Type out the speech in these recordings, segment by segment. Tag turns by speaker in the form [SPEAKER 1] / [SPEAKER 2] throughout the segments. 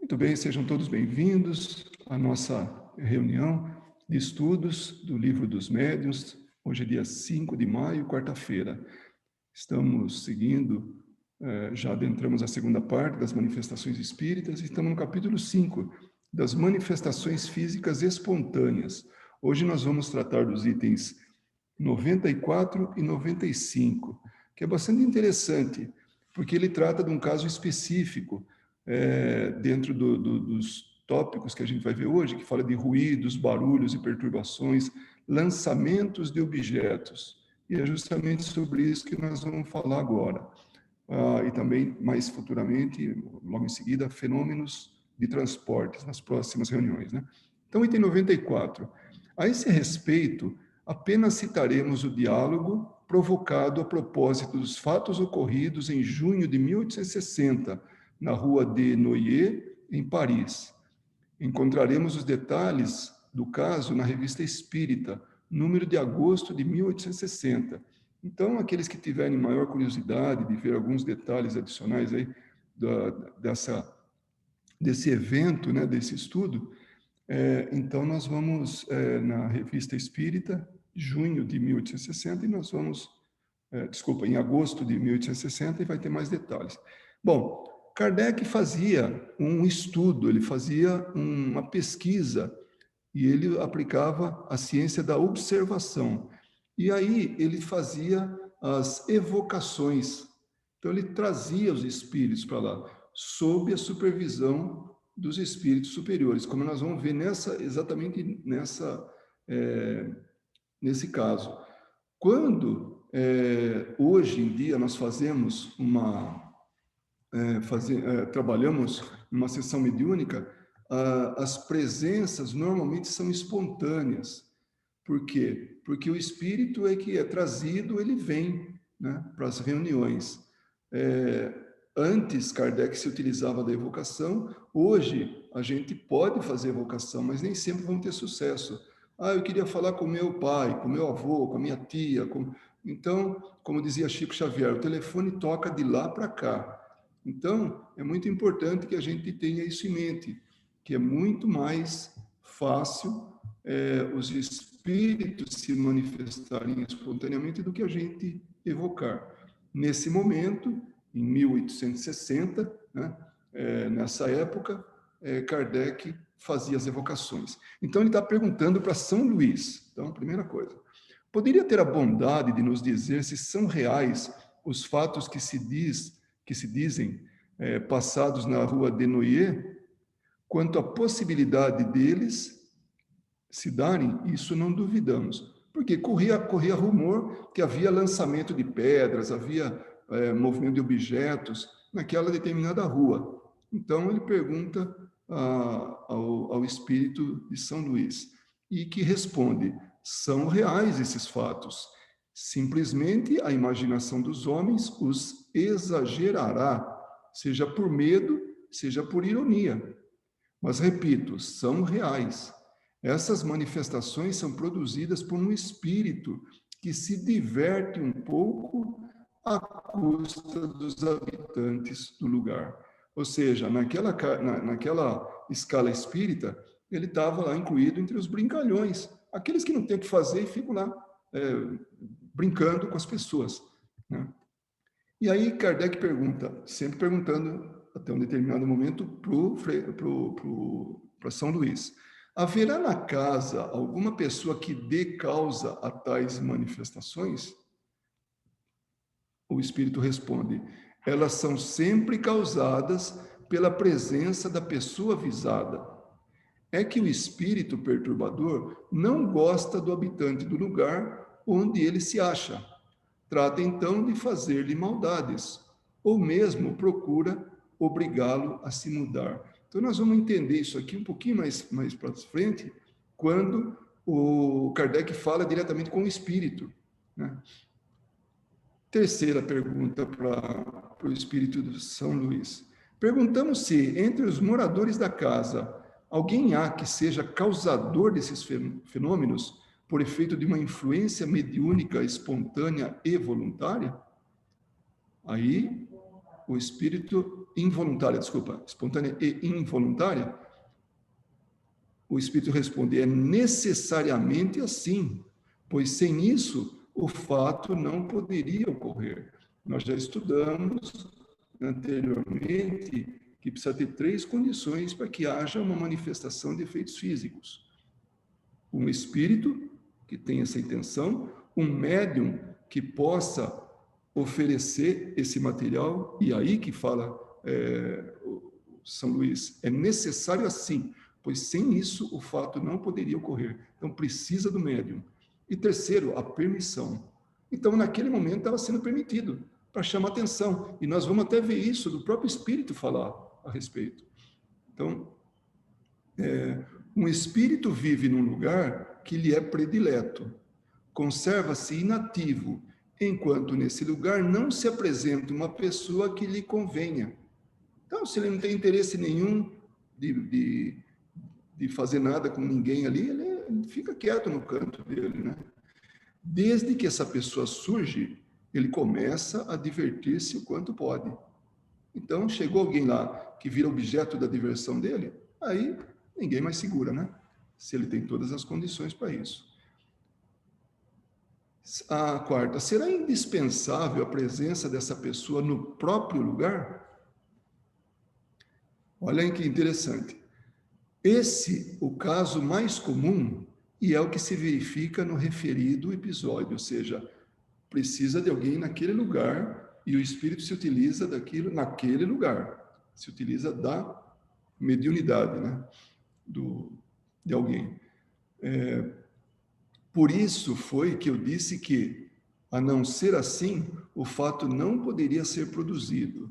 [SPEAKER 1] Muito bem, sejam todos bem-vindos à nossa reunião de estudos do Livro dos Médiuns. Hoje é dia 5 de maio, quarta-feira. Estamos seguindo, já adentramos a segunda parte das manifestações espíritas e estamos no capítulo 5, das manifestações físicas espontâneas. Hoje nós vamos tratar dos itens 94 e 95, que é bastante interessante, porque ele trata de um caso específico, dentro dos tópicos que a gente vai ver hoje, que fala de ruídos, barulhos e perturbações, lançamentos de objetos. E é justamente sobre isso que nós vamos falar agora. E também, mais futuramente, logo em seguida, fenômenos de transportes, nas próximas reuniões, né? Então, item 94. A esse respeito, apenas citaremos o diálogo provocado a propósito dos fatos ocorridos em junho de 1860, na rua de Noyer, em Paris. Encontraremos os detalhes do caso na Revista Espírita, número de agosto de 1860. Então, aqueles que tiverem maior curiosidade de ver alguns detalhes adicionais aí desse evento, né, desse estudo, então nós vamos na Revista Espírita, junho de 1860, e nós vamos, em agosto de 1860, e vai ter mais detalhes. Bom, Kardec fazia um estudo, ele fazia uma pesquisa, e ele aplicava a ciência da observação. E aí ele fazia as evocações. Então ele trazia os espíritos para lá, sob a supervisão dos espíritos superiores, como nós vamos ver exatamente nesse caso. Quando hoje em dia nós fazemos trabalhamos numa sessão mediúnica, as presenças normalmente são espontâneas. Por quê? Porque o espírito é que é trazido, ele vem, né, para as reuniões. Antes, Kardec se utilizava da evocação, hoje a gente pode fazer evocação, mas nem sempre vão ter sucesso. Eu queria falar com meu pai, com meu avô, com a minha tia. Então, como dizia Chico Xavier, o telefone toca de lá para cá. Então, é muito importante que a gente tenha isso em mente, que é muito mais fácil os espíritos se manifestarem espontaneamente do que a gente evocar. Nesse momento, em 1860, né, nessa época, Kardec fazia as evocações. Então, ele está perguntando para São Luís. Então, primeira coisa, poderia ter a bondade de nos dizer se são reais os fatos que se dizem passados na rua de Noyer? Quanto à possibilidade deles se darem, isso não duvidamos. Porque corria rumor que havia lançamento de pedras, havia movimento de objetos naquela determinada rua. Então, ele pergunta ao espírito de São Luís, e que responde: são reais esses fatos. Simplesmente a imaginação dos homens os exagerará, seja por medo, seja por ironia. Mas, repito, são reais. Essas manifestações são produzidas por um espírito que se diverte um pouco à custa dos habitantes do lugar. Ou seja, naquela escala espírita, ele estava lá incluído entre os brincalhões, aqueles que não têm o que fazer e ficam lá brincando com as pessoas, né? E aí Kardec pergunta, sempre perguntando até um determinado momento para São Luís: haverá na casa alguma pessoa que dê causa a tais manifestações? O espírito responde: elas são sempre causadas pela presença da pessoa visada. É que o espírito perturbador não gosta do habitante do lugar onde ele se acha. Trata então de fazer-lhe maldades, ou mesmo procura obrigá-lo a se mudar. Então nós vamos entender isso aqui um pouquinho mais para frente, quando o Kardec fala diretamente com o espírito, né? Terceira pergunta para o espírito de São Luís. Perguntamos se, entre os moradores da casa, alguém há que seja causador desses fenômenos por efeito de uma influência mediúnica espontânea e voluntária? Aí o espírito involuntário, desculpa, espontânea e involuntária, o espírito responde, é necessariamente assim, pois sem isso o fato não poderia ocorrer. Nós já estudamos anteriormente que precisa ter 3 condições para que haja uma manifestação de efeitos físicos. Um espírito que tenha essa intenção, um médium que possa oferecer esse material, e aí que fala São Luís, é necessário assim, pois sem isso o fato não poderia ocorrer. Então precisa do médium. E terceiro, a permissão. Então naquele momento estava sendo permitido, para chamar atenção. E nós vamos até ver isso do próprio espírito falar a respeito. Então, um espírito vive num lugar que lhe é predileto, conserva-se inativo, enquanto nesse lugar não se apresenta uma pessoa que lhe convenha. Então, se ele não tem interesse nenhum de fazer nada com ninguém ali, ele fica quieto no canto dele, né? Desde que essa pessoa surge, ele começa a divertir-se o quanto pode. Então, chegou alguém lá que vira objeto da diversão dele, aí ninguém mais segura, né? Se ele tem todas as condições para isso. A quarta, será indispensável a presença dessa pessoa no próprio lugar? Olha que interessante. Esse, o caso mais comum, e é o que se verifica no referido episódio, ou seja, precisa de alguém naquele lugar e o espírito se utiliza daquilo naquele lugar, se utiliza da mediunidade, né, de alguém. Por isso foi que eu disse que, a não ser assim, o fato não poderia ser produzido,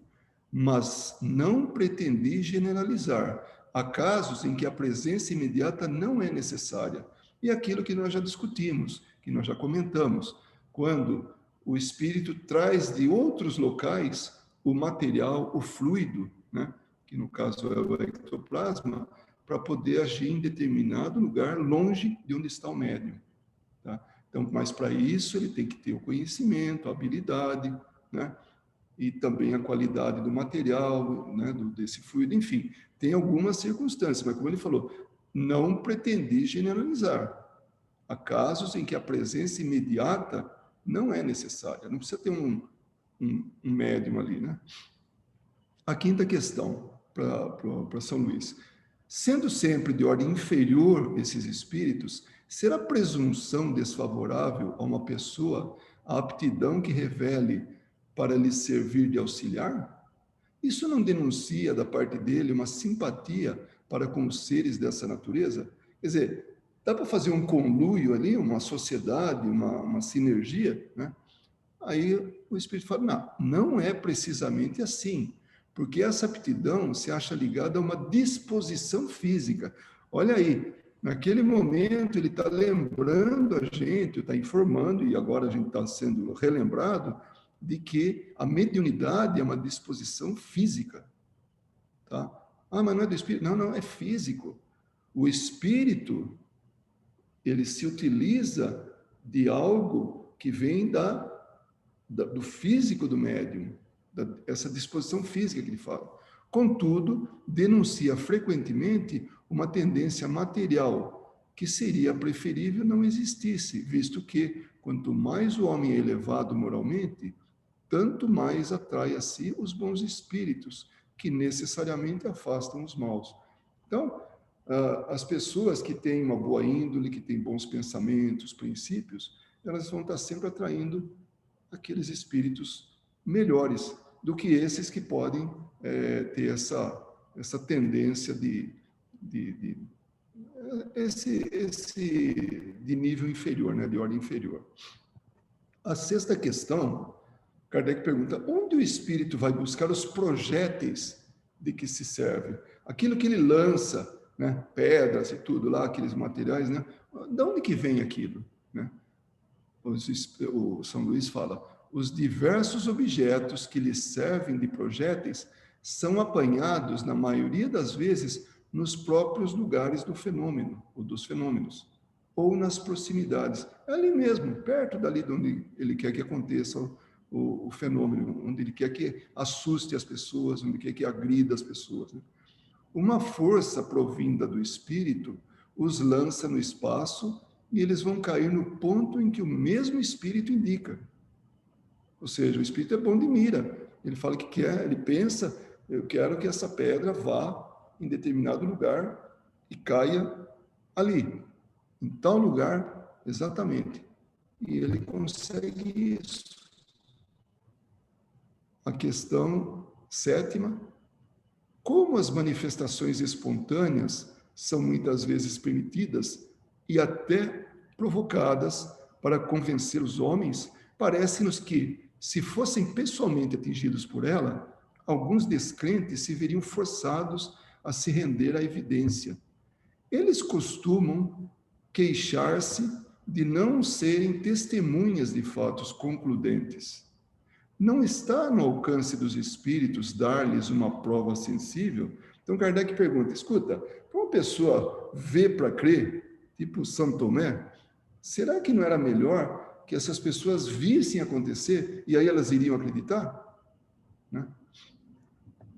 [SPEAKER 1] mas não pretendi generalizar. Há casos em que a presença imediata não é necessária. E aquilo que nós já discutimos, que nós já comentamos, quando o espírito traz de outros locais o material, o fluido, né? Que no caso é o ectoplasma, para poder agir em determinado lugar, longe de onde está o médium. Tá? Então, mas para isso ele tem que ter o conhecimento, a habilidade, né? E também a qualidade do material, né? Desse fluido, enfim, tem algumas circunstâncias, mas como ele falou, não pretendi generalizar. Há casos em que a presença imediata não é necessária, não precisa ter um médium ali, né? A quinta questão para São Luís. Sendo sempre de ordem inferior esses espíritos, será presunção desfavorável a uma pessoa a aptidão que revele para lhe servir de auxiliar? Isso não denuncia da parte dele uma simpatia para com os seres dessa natureza? Quer dizer, dá para fazer um conluio ali, uma sociedade, uma sinergia, né? Aí o Espírito fala, não é precisamente assim, porque essa aptidão se acha ligada a uma disposição física. Olha aí, naquele momento ele está lembrando a gente, está informando, e agora a gente está sendo relembrado, de que a mediunidade é uma disposição física. Tá? Mas não é do espírito? Não, é físico. O espírito, ele se utiliza de algo que vem do físico do médium, essa disposição física que ele fala. Contudo, denuncia frequentemente uma tendência material que seria preferível não existisse, visto que, quanto mais o homem é elevado moralmente, tanto mais atrai a si os bons espíritos, que necessariamente afastam os maus. Então, as pessoas que têm uma boa índole, que têm bons pensamentos, princípios, elas vão estar sempre atraindo aqueles espíritos melhores do que esses que podem ter essa tendência de nível inferior, né, de ordem inferior. A sexta questão, Kardec pergunta, onde o espírito vai buscar os projéteis de que se serve? Aquilo que ele lança, né, pedras e tudo lá, aqueles materiais, né? De onde que vem aquilo, né? O São Luís fala, os diversos objetos que lhe servem de projéteis são apanhados, na maioria das vezes, nos próprios lugares do fenômeno, ou dos fenômenos, ou nas proximidades. É ali mesmo, perto dali de onde ele quer que aconteça o fenômeno, onde ele quer que assuste as pessoas, onde ele quer que agrida as pessoas, né? Uma força provinda do Espírito os lança no espaço e eles vão cair no ponto em que o mesmo Espírito indica. Ou seja, o Espírito é bom de mira. Ele fala que quer, ele pensa, eu quero que essa pedra vá em determinado lugar e caia ali, em tal lugar, exatamente. E ele consegue isso. A questão 7ª, como as manifestações espontâneas são muitas vezes permitidas e até provocadas para convencer os homens, parece-nos que, se fossem pessoalmente atingidos por ela, alguns descrentes se veriam forçados a se render à evidência. Eles costumam queixar-se de não serem testemunhas de fatos concludentes. Não está no alcance dos espíritos dar-lhes uma prova sensível? Então Kardec pergunta, escuta, para uma pessoa ver para crer, tipo São Tomé, será que não era melhor que essas pessoas vissem acontecer e aí elas iriam acreditar? Né?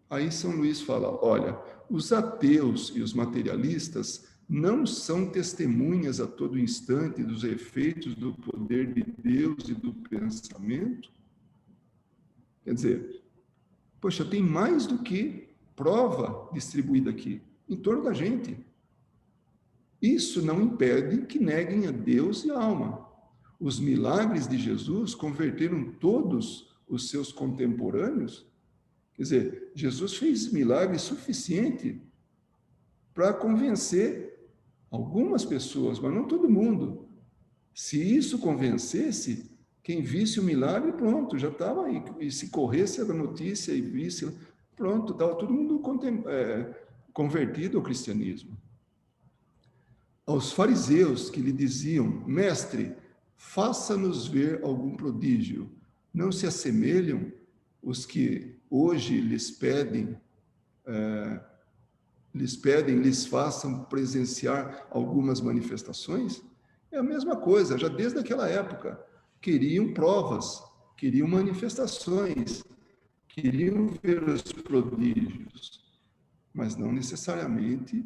[SPEAKER 1] Aí São Luís fala, olha, os ateus e os materialistas não são testemunhas a todo instante dos efeitos do poder de Deus e do pensamento? Quer dizer, poxa, tem mais do que prova distribuída aqui, em torno da gente. Isso não impede que neguem a Deus e a alma. Os milagres de Jesus converteram todos os seus contemporâneos. Quer dizer, Jesus fez milagres suficiente para convencer algumas pessoas, mas não todo mundo. Se isso convencesse, quem visse o milagre, pronto, já estava aí. E se corresse a notícia e visse, pronto, estava todo mundo convertido ao cristianismo. Aos fariseus que lhe diziam, mestre, faça-nos ver algum prodígio, não se assemelham os que hoje lhes pedem, lhes façam presenciar algumas manifestações? É a mesma coisa, já desde aquela época. Queriam provas, queriam manifestações, queriam ver os prodígios, mas não necessariamente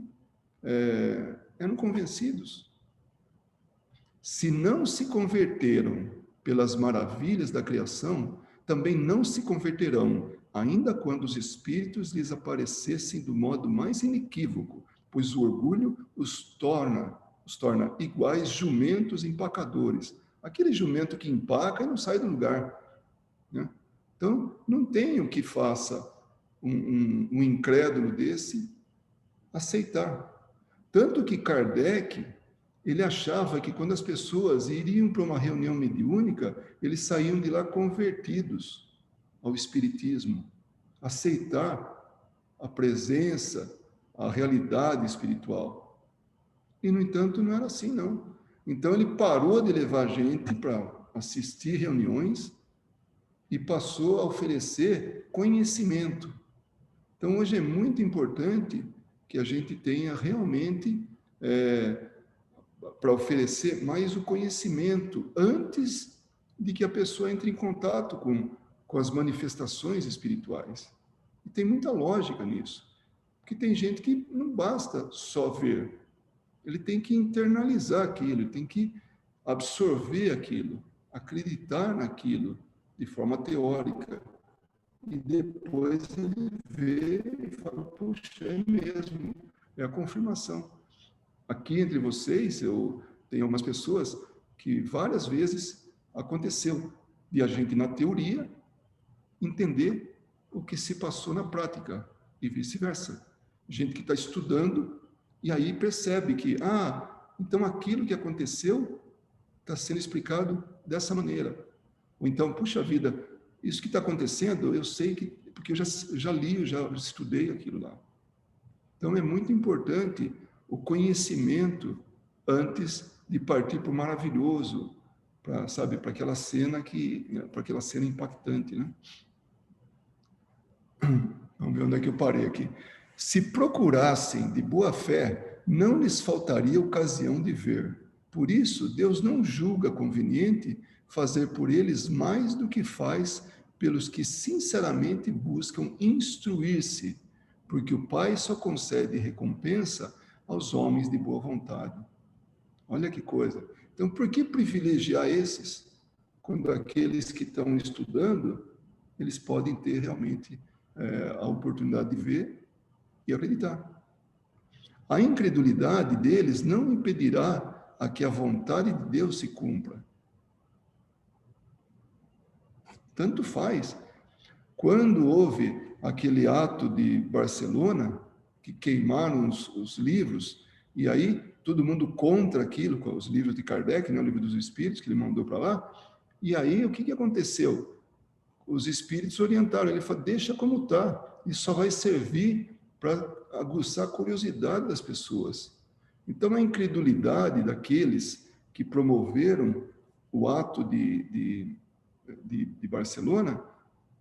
[SPEAKER 1] eram convencidos. Se não se converteram pelas maravilhas da criação, também não se converterão, ainda quando os espíritos lhes aparecessem do modo mais inequívoco, pois o orgulho os torna iguais jumentos empacadores. Aquele jumento que empaca e não sai do lugar, né? Então, não tem o que faça um incrédulo desse aceitar. Tanto que Kardec, ele achava que quando as pessoas iriam para uma reunião mediúnica, eles saíam de lá convertidos ao espiritismo, aceitar a presença, a realidade espiritual. E, no entanto, não era assim, não. Então, ele parou de levar gente para assistir reuniões e passou a oferecer conhecimento. Então, hoje é muito importante que a gente tenha realmente para oferecer mais o conhecimento antes de que a pessoa entre em contato com as manifestações espirituais. E tem muita lógica nisso, porque tem gente que não basta só ver, ele tem que internalizar aquilo, ele tem que absorver aquilo, acreditar naquilo de forma teórica. E depois ele vê e fala, puxa, é mesmo, é a confirmação. Aqui entre vocês, eu tenho algumas pessoas que várias vezes aconteceu de a gente, na teoria, entender o que se passou na prática e vice-versa. Gente que está estudando e aí percebe que, então aquilo que aconteceu está sendo explicado dessa maneira. Ou então, puxa vida, isso que está acontecendo, eu sei que, porque eu já li, eu já estudei aquilo lá. Então, é muito importante o conhecimento antes de partir para o maravilhoso, para aquela cena impactante, né? Vamos ver onde é que eu parei aqui. Se procurassem de boa fé, não lhes faltaria ocasião de ver. Por isso, Deus não julga conveniente fazer por eles mais do que faz pelos que sinceramente buscam instruir-se, porque o Pai só concede recompensa aos homens de boa vontade. Olha que coisa. Então, por que privilegiar esses, quando aqueles que estão estudando, eles podem ter realmente a oportunidade de ver e acreditar? A incredulidade deles não impedirá a que a vontade de Deus se cumpra. Tanto faz. Quando houve aquele ato de Barcelona, que queimaram os livros, e aí todo mundo contra aquilo, com os livros de Kardec, né, o livro dos Espíritos, que ele mandou para lá, e aí o que aconteceu? Os Espíritos orientaram, ele falou, deixa como está, isso só vai servir para aguçar a curiosidade das pessoas. Então, a incredulidade daqueles que promoveram o ato de Barcelona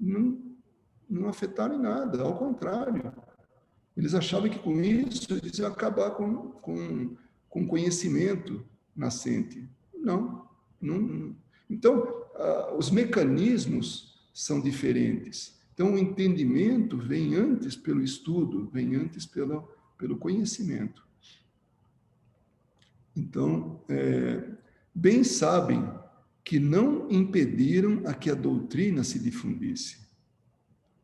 [SPEAKER 1] não afetaram em nada, ao contrário. Eles achavam que com isso eles iam acabar com conhecimento nascente. Não. Então, os mecanismos são diferentes. Então, o entendimento vem antes pelo estudo, vem antes pelo conhecimento. Então, bem sabem que não impediram a que a doutrina se difundisse.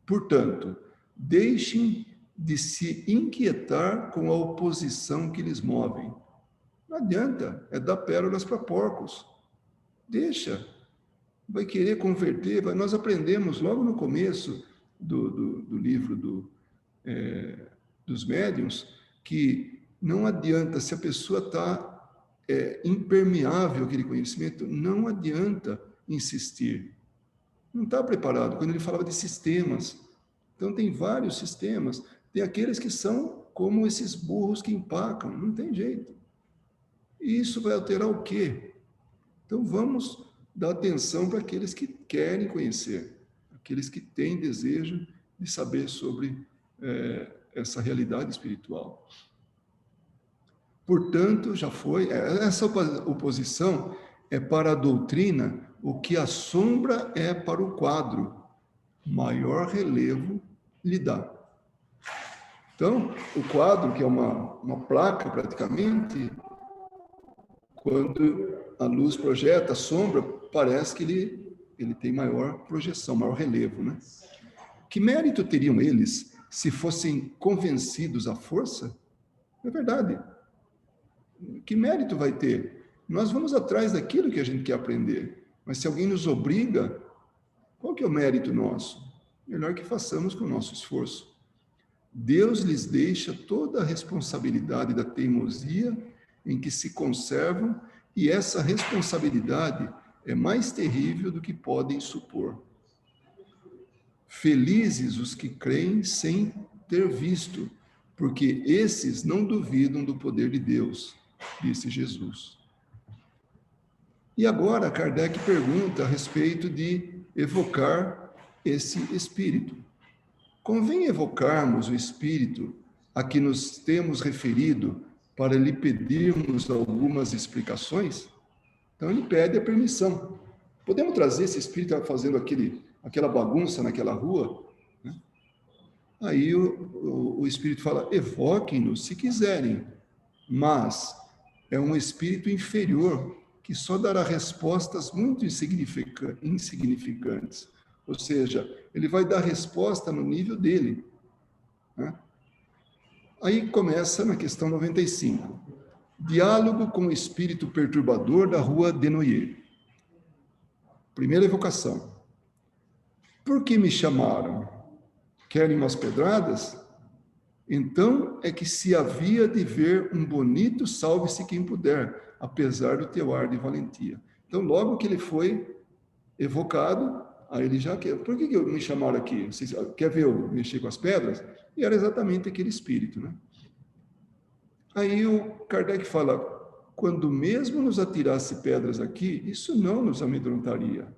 [SPEAKER 1] Portanto, deixem de se inquietar com a oposição que lhes movem. Não adianta, é dar pérolas para porcos. Deixa, vai querer converter. Nós aprendemos logo no começo do livro dos médiuns que não adianta, se a pessoa está impermeável àquele conhecimento, não adianta insistir. Não está preparado. Quando ele falava de sistemas, então tem vários sistemas. Tem aqueles que são como esses burros que empacam, não tem jeito. E isso vai alterar o quê? Então vamos dar atenção para aqueles que querem conhecer, aqueles que têm desejo de saber sobre essa realidade espiritual. Portanto, já foi, essa oposição é para a doutrina o que a sombra é para o quadro, maior relevo lhe dá. Então, o quadro, que é uma placa praticamente, quando a luz projeta a sombra, parece que ele tem maior projeção, maior relevo, né? Que mérito teriam eles se fossem convencidos à força? É verdade. Que mérito vai ter? Nós vamos atrás daquilo que a gente quer aprender. Mas se alguém nos obriga, qual que é o mérito nosso? Melhor que façamos com o nosso esforço. Deus lhes deixa toda a responsabilidade da teimosia em que se conservam, e essa responsabilidade é mais terrível do que podem supor. Felizes os que creem sem ter visto, porque esses não duvidam do poder de Deus, disse Jesus. E agora Kardec pergunta a respeito de evocar esse espírito. Convém evocarmos o espírito a que nos temos referido para lhe pedirmos algumas explicações? Então ele pede a permissão. Podemos trazer esse espírito fazendo aquela bagunça naquela rua? Né? Aí o espírito fala, evoquem-nos se quiserem, mas é um espírito inferior que só dará respostas muito insignificantes. Ou seja, ele vai dar resposta no nível dele. Né? Aí começa na questão 95. Diálogo com o espírito perturbador da rua Desnoyers. Primeira evocação. Por que me chamaram? Querem umas pedradas? Então é que se havia de ver um bonito salve-se quem puder, apesar do teu ar de valentia. Então, logo que ele foi evocado, aí ele já quer. Por que me chamaram aqui? Vocês quer ver eu mexer com as pedras? E era exatamente aquele espírito, né? Aí o Kardec fala, quando mesmo nos atirasse pedras aqui, isso não nos amedrontaria.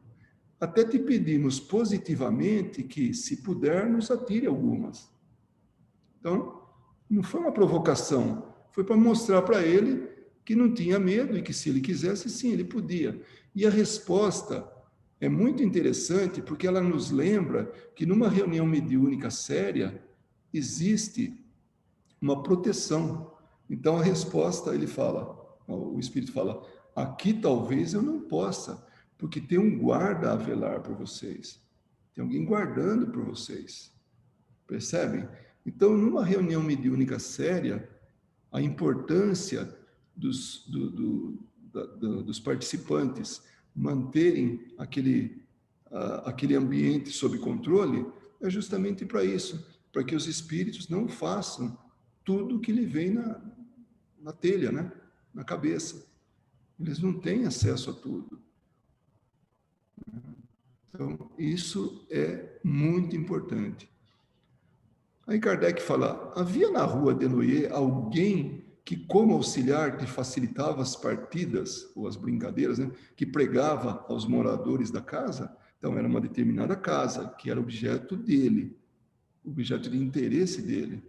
[SPEAKER 1] Até te pedimos positivamente que, se puder, nos atire algumas. Então, não foi uma provocação, foi para mostrar para ele que não tinha medo e que se ele quisesse, sim, ele podia. E a resposta é muito interessante porque ela nos lembra que numa reunião mediúnica séria existe uma proteção. Então a resposta, ele fala, o Espírito fala, aqui talvez eu não possa, porque tem um guarda a velar por vocês. Tem alguém guardando por vocês. Percebem? Então, numa reunião mediúnica séria, a importância dos participantes manterem aquele ambiente sob controle é justamente para isso, para que os espíritos não façam tudo que lhe vem na telha, né? Na cabeça. Eles não têm acesso a tudo. Então, isso é muito importante. Aí Kardec fala, havia na rua de Noé alguém que, como auxiliar, te facilitava as partidas, ou as brincadeiras, né? Que pregava aos moradores da casa? Então, era uma determinada casa, que era objeto dele, objeto de interesse dele.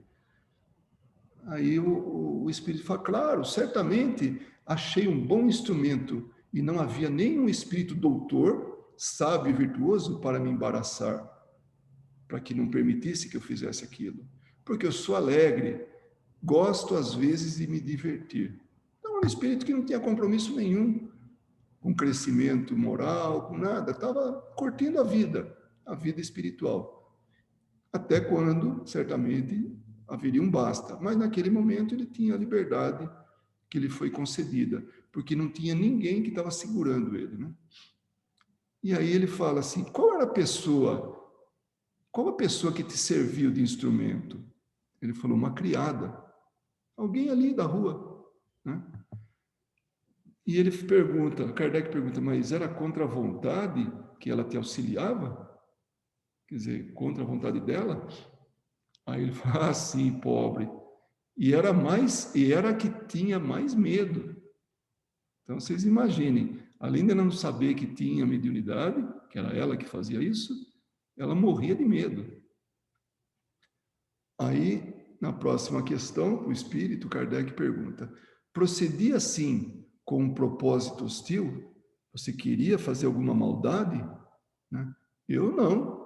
[SPEAKER 1] Aí o Espírito fala, claro, certamente achei um bom instrumento, e não havia nenhum espírito doutor, sábio e virtuoso para me embaraçar, para que não permitisse que eu fizesse aquilo. Porque eu sou alegre, gosto às vezes de me divertir. Então, era um espírito que não tinha compromisso nenhum com crescimento moral, com nada, estava curtindo a vida espiritual. Até quando, certamente, haveria um basta. Mas naquele momento ele tinha a liberdade que lhe foi concedida, porque não tinha ninguém que estava segurando ele, né? E aí ele fala assim, qual a pessoa que te serviu de instrumento? Ele falou, uma criada. Alguém ali da rua, né? E ele pergunta, Kardec pergunta, mas era contra a vontade que ela te auxiliava? Quer dizer, contra a vontade dela? Aí ele fala, ah, sim, pobre. E era a que tinha mais medo. Então, vocês imaginem, além de ela não saber que tinha mediunidade, que era ela que fazia isso, ela morria de medo. Aí, na próxima questão, o espírito, Kardec pergunta, procedia assim com um propósito hostil? Você queria fazer alguma maldade? Né? Eu não.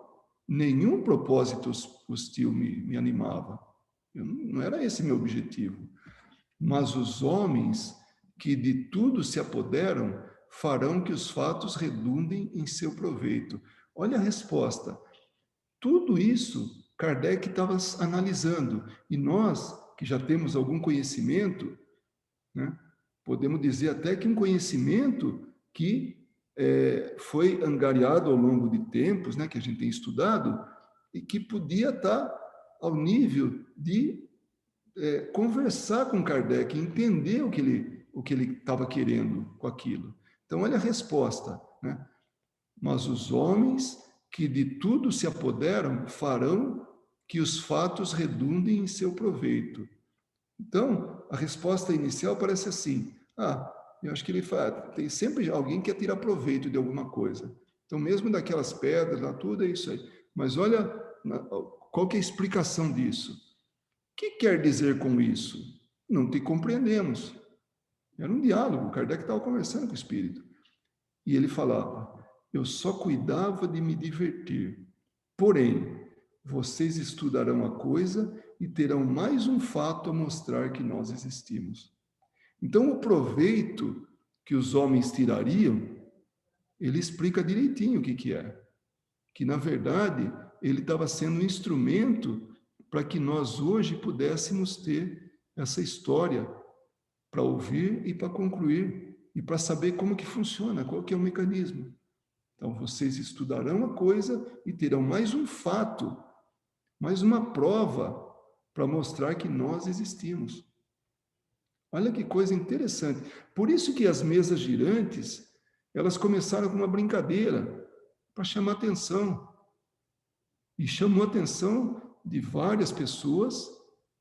[SPEAKER 1] Nenhum propósito hostil me animava. Não era esse meu objetivo. Mas os homens que de tudo se apoderam farão que os fatos redundem em seu proveito. Olha a resposta. Tudo isso Kardec estava analisando. E nós, que já temos algum conhecimento, né, podemos dizer até que um conhecimento que foi angariado ao longo de tempos, né, que a gente tem estudado, e que podia estar ao nível de conversar com Kardec, entender o que ele estava querendo com aquilo. Então, olha a resposta, né? Mas os homens que de tudo se apoderam farão que os fatos redundem em seu proveito. Então, a resposta inicial parece assim, eu acho que ele fala, tem sempre alguém que quer tirar proveito de alguma coisa. Então, mesmo daquelas pedras, lá, tudo é isso aí. Mas olha, qual que é a explicação disso? O que quer dizer com isso? Não te compreendemos. Era um diálogo, Kardec estava conversando com o espírito. E ele falava, eu só cuidava de me divertir. Porém, vocês estudarão a coisa e terão mais um fato a mostrar que nós existimos. Então, o proveito que os homens tirariam, ele explica direitinho o que é. Que, na verdade, ele estava sendo um instrumento para que nós hoje pudéssemos ter essa história para ouvir e para concluir e para saber como que funciona, qual que é o mecanismo. Então, vocês estudarão a coisa e terão mais um fato, mais uma prova para mostrar que nós existimos. Olha que coisa interessante. Por isso que as mesas girantes, elas começaram com uma brincadeira para chamar atenção. E chamou a atenção de várias pessoas,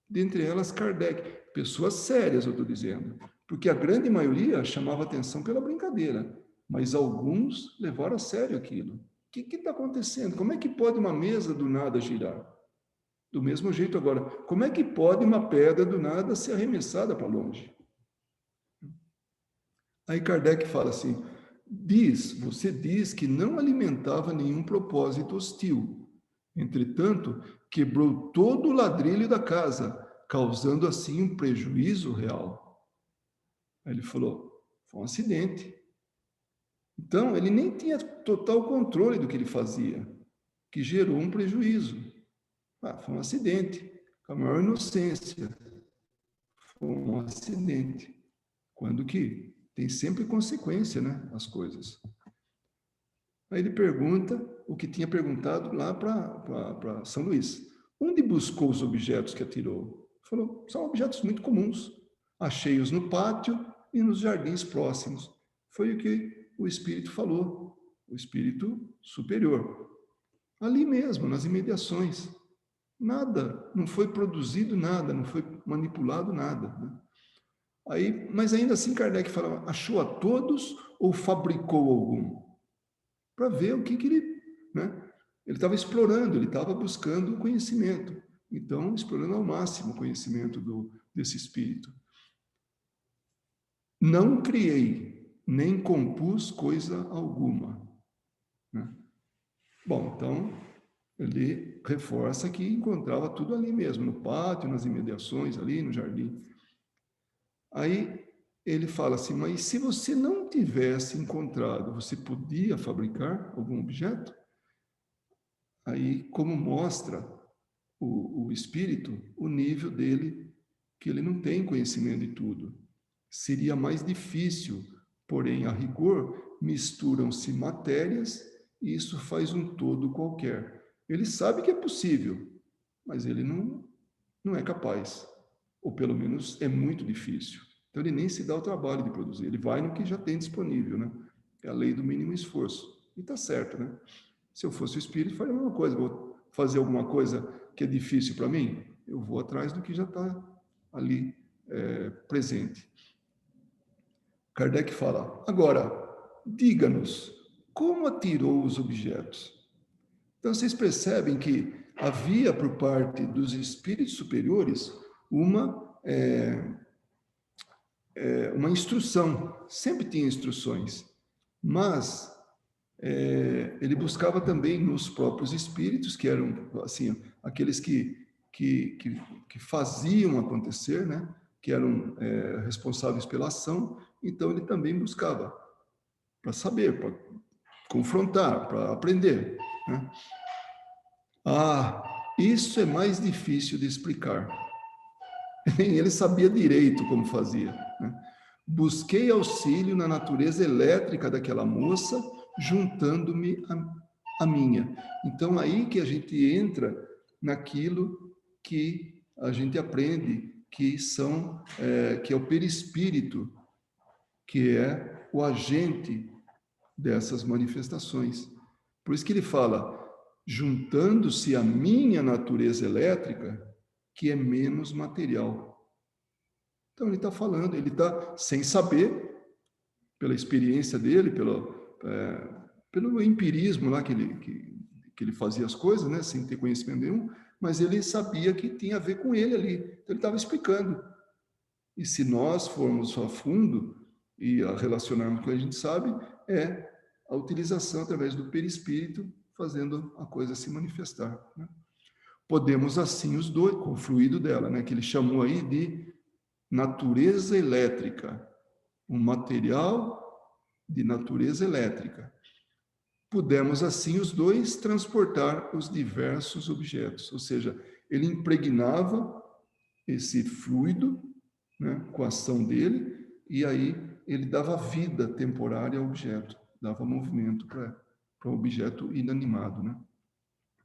[SPEAKER 1] dentre elas Kardec. Pessoas sérias, eu estou dizendo. Porque a grande maioria chamava atenção pela brincadeira, mas alguns levaram a sério aquilo. O que está acontecendo? Como é que pode uma mesa do nada girar? Do mesmo jeito agora, como é que pode uma pedra do nada ser arremessada para longe? Aí Kardec fala assim, você diz que não alimentava nenhum propósito hostil. Entretanto, quebrou todo o ladrilho da casa, causando assim um prejuízo real. Aí ele falou, foi um acidente. Então, ele nem tinha total controle do que ele fazia, que gerou um prejuízo. Foi um acidente, com a maior inocência. Foi um acidente. Quando que tem sempre consequência, né, as coisas. Aí ele pergunta o que tinha perguntado lá para São Luís. Onde buscou os objetos que atirou? Falou, são objetos muito comuns. Achei-os no pátio e nos jardins próximos. Foi o que o espírito falou, o espírito superior. Ali mesmo, nas imediações. Nada, não foi produzido nada, não foi manipulado nada. Né? Aí, mas ainda assim Kardec fala, achou a todos ou fabricou algum? Para ver o que ele... Né? Ele estava explorando, ele estava buscando conhecimento. Então, explorando ao máximo o conhecimento desse espírito. Não criei, nem compus coisa alguma. Né? Bom, então, ele reforça que encontrava tudo ali mesmo, no pátio, nas imediações, ali no jardim. Aí ele fala assim, mas se você não tivesse encontrado, você podia fabricar algum objeto? Aí, como mostra o espírito, o nível dele, que ele não tem conhecimento de tudo. Seria mais difícil, porém, a rigor, misturam-se matérias e isso faz um todo qualquer. Ele sabe que é possível, mas ele não é capaz. Ou pelo menos é muito difícil. Então ele nem se dá o trabalho de produzir, ele vai no que já tem disponível, né? É a lei do mínimo esforço. E está certo, né? Se eu fosse o espírito, faria a mesma coisa. Vou fazer alguma coisa que é difícil para mim, eu vou atrás do que já está ali presente. Kardec fala, agora, diga-nos, como atirou os objetos? Então, vocês percebem que havia por parte dos espíritos superiores uma instrução, sempre tinha instruções, mas ele buscava também nos próprios espíritos, que eram assim aqueles que faziam acontecer, né? Que eram responsáveis pela ação, então ele também buscava para saber, para confrontar, para aprender. Né? Isso é mais difícil de explicar. Ele sabia direito como fazia. Né? Busquei auxílio na natureza elétrica daquela moça, juntando-me a minha. Então, aí que a gente entra naquilo que a gente aprende, que é o perispírito, que é o agente dessas manifestações. Por isso que ele fala, juntando-se a minha natureza elétrica, que é menos material. Então, ele está falando, ele está sem saber, pela experiência dele, pelo empirismo lá que ele fazia as coisas, né, sem ter conhecimento nenhum, mas ele sabia que tinha a ver com ele ali. Então, ele estava explicando. E se nós formos a fundo e a relacionarmos com o que a gente sabe, é a utilização através do perispírito fazendo a coisa se manifestar. Né? Podemos assim os dois, com o fluido dela, né, que ele chamou aí de natureza elétrica, um material de natureza elétrica. Pudemos assim os dois transportar os diversos objetos, ou seja, ele impregnava esse fluido, né, com a ação dele, e aí ele dava vida temporária ao objeto, dava movimento para o objeto inanimado, né?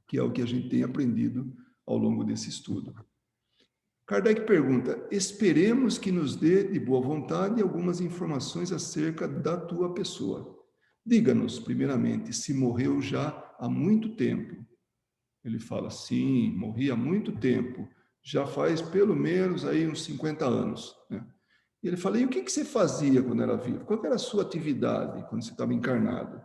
[SPEAKER 1] Que é o que a gente tem aprendido ao longo desse estudo. Kardec pergunta, esperemos que nos dê de boa vontade algumas informações acerca da tua pessoa. Diga-nos, primeiramente, se morreu já há muito tempo. Ele fala, sim, morri há muito tempo, já faz pelo menos aí uns 50 anos. Né? E ele fala, e o que você fazia quando era vivo? Qual era a sua atividade quando você estava encarnado?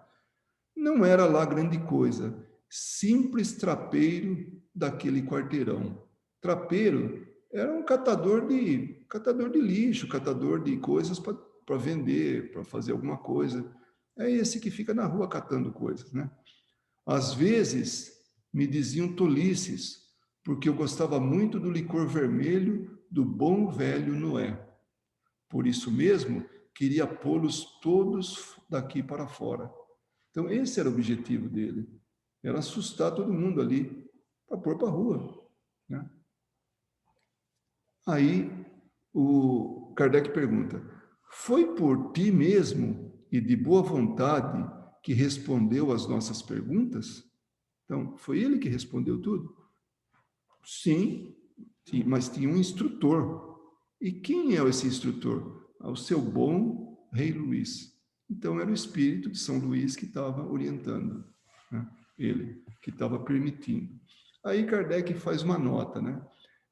[SPEAKER 1] Não era lá grande coisa, simples trapeiro daquele quarteirão. Trapeiro era um catador de lixo, catador de coisas para para vender, para fazer alguma coisa. É esse que fica na rua catando coisas, né? Às vezes me diziam tolices, porque eu gostava muito do licor vermelho do bom velho Noé. Por isso mesmo, queria pô-los todos daqui para fora. Então, esse era o objetivo dele. Era assustar todo mundo ali, para pôr para a rua, né? Aí, o Kardec pergunta, foi por ti mesmo e de boa vontade que respondeu às nossas perguntas? Então, foi ele que respondeu tudo? Sim, mas tinha um instrutor. E quem é esse instrutor? O seu bom rei Luís. Então, era o espírito de São Luís que estava orientando, né? Ele, que estava permitindo. Aí Kardec faz uma nota, né?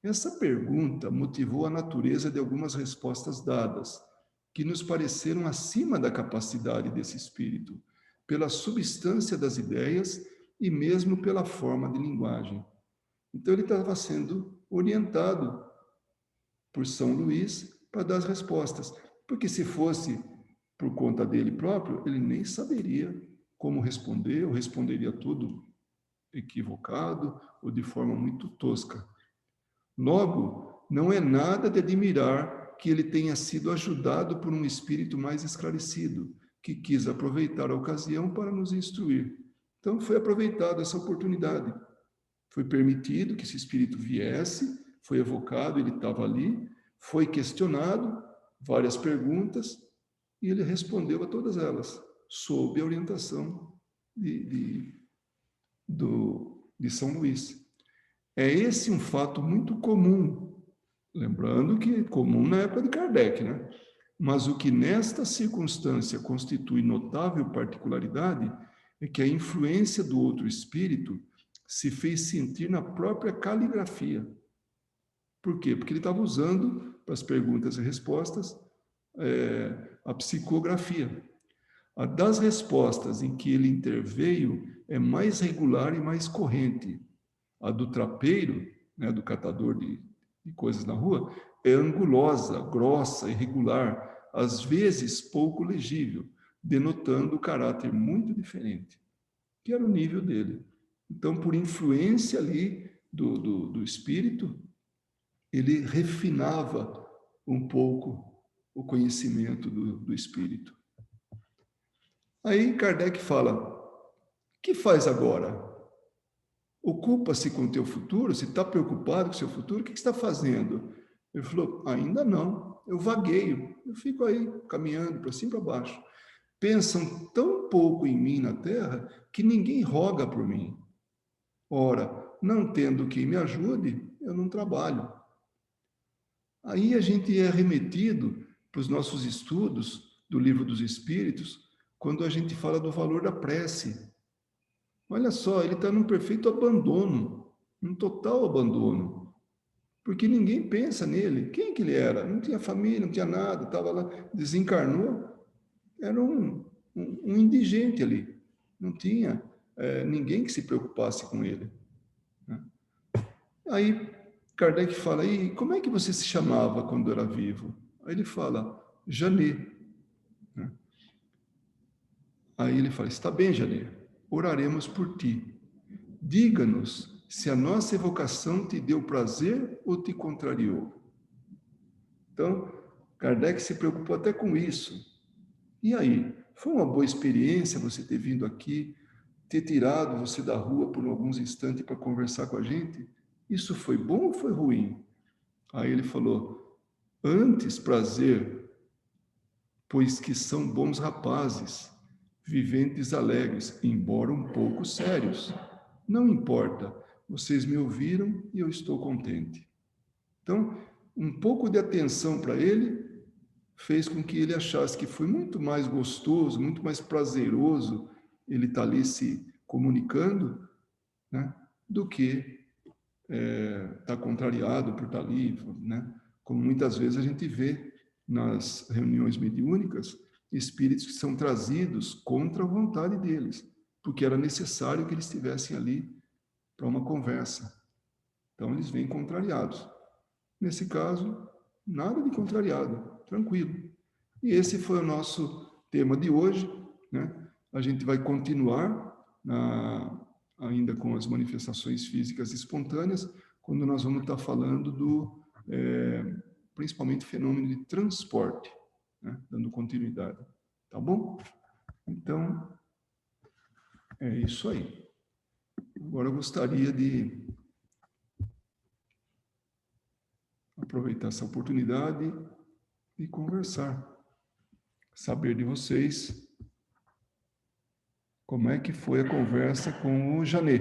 [SPEAKER 1] Essa pergunta motivou a natureza de algumas respostas dadas, que nos pareceram acima da capacidade desse espírito, pela substância das ideias e mesmo pela forma de linguagem. Então, ele estava sendo orientado por São Luís para dar as respostas. Porque se fosse por conta dele próprio, ele nem saberia como responder, ou responderia tudo equivocado ou de forma muito tosca. Logo, não é nada de admirar que ele tenha sido ajudado por um espírito mais esclarecido, que quis aproveitar a ocasião para nos instruir. Então, foi aproveitada essa oportunidade. Foi permitido que esse espírito viesse, foi evocado, ele estava ali, foi questionado, várias perguntas, e ele respondeu a todas elas, sob a orientação de São Luís. É esse um fato muito comum, lembrando que é comum na época de Kardec, né? Mas o que nesta circunstância constitui notável particularidade é que a influência do outro espírito se fez sentir na própria caligrafia. Por quê? Porque ele estava usando, para as perguntas e respostas, a psicografia. A das respostas em que ele interveio é mais regular e mais corrente. A do trapeiro, né, do catador de coisas na rua, é angulosa, grossa, irregular, às vezes pouco legível, denotando caráter muito diferente, que era o nível dele. Então, por influência ali do espírito, ele refinava um pouco o conhecimento do espírito. Aí Kardec fala, que faz agora? Ocupa-se com o teu futuro? Se está preocupado com o seu futuro, o que está fazendo? Ele falou, ainda não, eu vagueio, eu fico aí caminhando para cima e para baixo. Pensam tão pouco em mim na terra que ninguém roga por mim. Ora, não tendo quem me ajude, eu não trabalho. Aí a gente é remetido para os nossos estudos do Livro dos Espíritos, quando a gente fala do valor da prece. Olha só, ele está num perfeito abandono, um total abandono, porque ninguém pensa nele. Quem que ele era? Não tinha família, não tinha nada, estava lá, desencarnou, era um indigente ali, não tinha ninguém que se preocupasse com ele, né? Aí Kardec fala, e como é que você se chamava quando era vivo? Aí ele fala, Janet, né? Aí ele fala, está bem, Janet, oraremos por ti. Diga-nos se a nossa evocação te deu prazer ou te contrariou. Então, Kardec se preocupou até com isso. E aí, foi uma boa experiência você ter vindo aqui, ter tirado você da rua por alguns instantes para conversar com a gente? Isso foi bom ou foi ruim? Aí ele falou, antes prazer, pois que são bons rapazes, viventes alegres, embora um pouco sérios. Não importa, vocês me ouviram e eu estou contente. Então, um pouco de atenção para ele fez com que ele achasse que foi muito mais gostoso, muito mais prazeroso ele estar ali se comunicando, né, do que estar contrariado por estar ali, né? Como muitas vezes a gente vê nas reuniões mediúnicas, espíritos que são trazidos contra a vontade deles, porque era necessário que eles estivessem ali para uma conversa. Então, eles vêm contrariados. Nesse caso, nada de contrariado, tranquilo. E esse foi o nosso tema de hoje, né? A gente vai continuar ainda com as manifestações físicas espontâneas, quando nós vamos estar falando principalmente fenômeno de transporte, né? Dando continuidade. Tá bom? Então, é isso aí. Agora eu gostaria de aproveitar essa oportunidade e conversar, saber de vocês como é que foi a conversa com o Janê.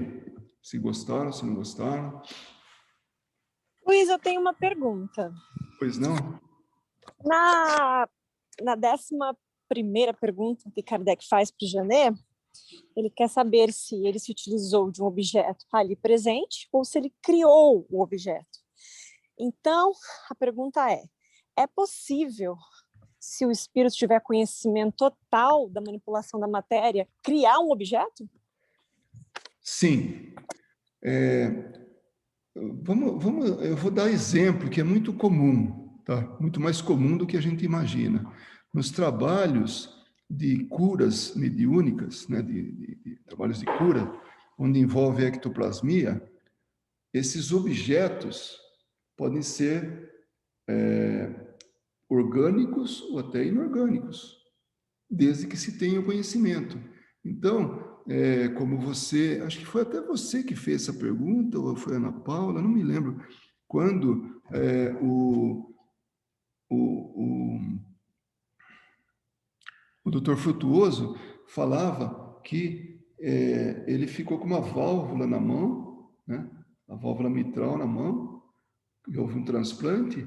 [SPEAKER 1] Se gostaram, se não gostaram.
[SPEAKER 2] Luiz, eu tenho uma pergunta.
[SPEAKER 1] Pois não?
[SPEAKER 2] Na 11ª pergunta que Kardec faz para o Janet, ele quer saber se ele se utilizou de um objeto ali presente ou se ele criou o objeto. Então, a pergunta é possível, se o espírito tiver conhecimento total da manipulação da matéria, criar um objeto?
[SPEAKER 1] Sim. Eu vou dar exemplo que é muito comum, tá? Muito mais comum do que a gente imagina. Nos trabalhos de curas mediúnicas, né? de trabalhos de cura, onde envolve ectoplasmia, esses objetos podem ser orgânicos ou até inorgânicos, desde que se tenha o conhecimento. Então, como você, acho que foi até você que fez essa pergunta, ou foi a Ana Paula, não me lembro, quando o Dr. Frutuoso falava que ele ficou com uma válvula na mão, né? A válvula mitral na mão, e houve um transplante,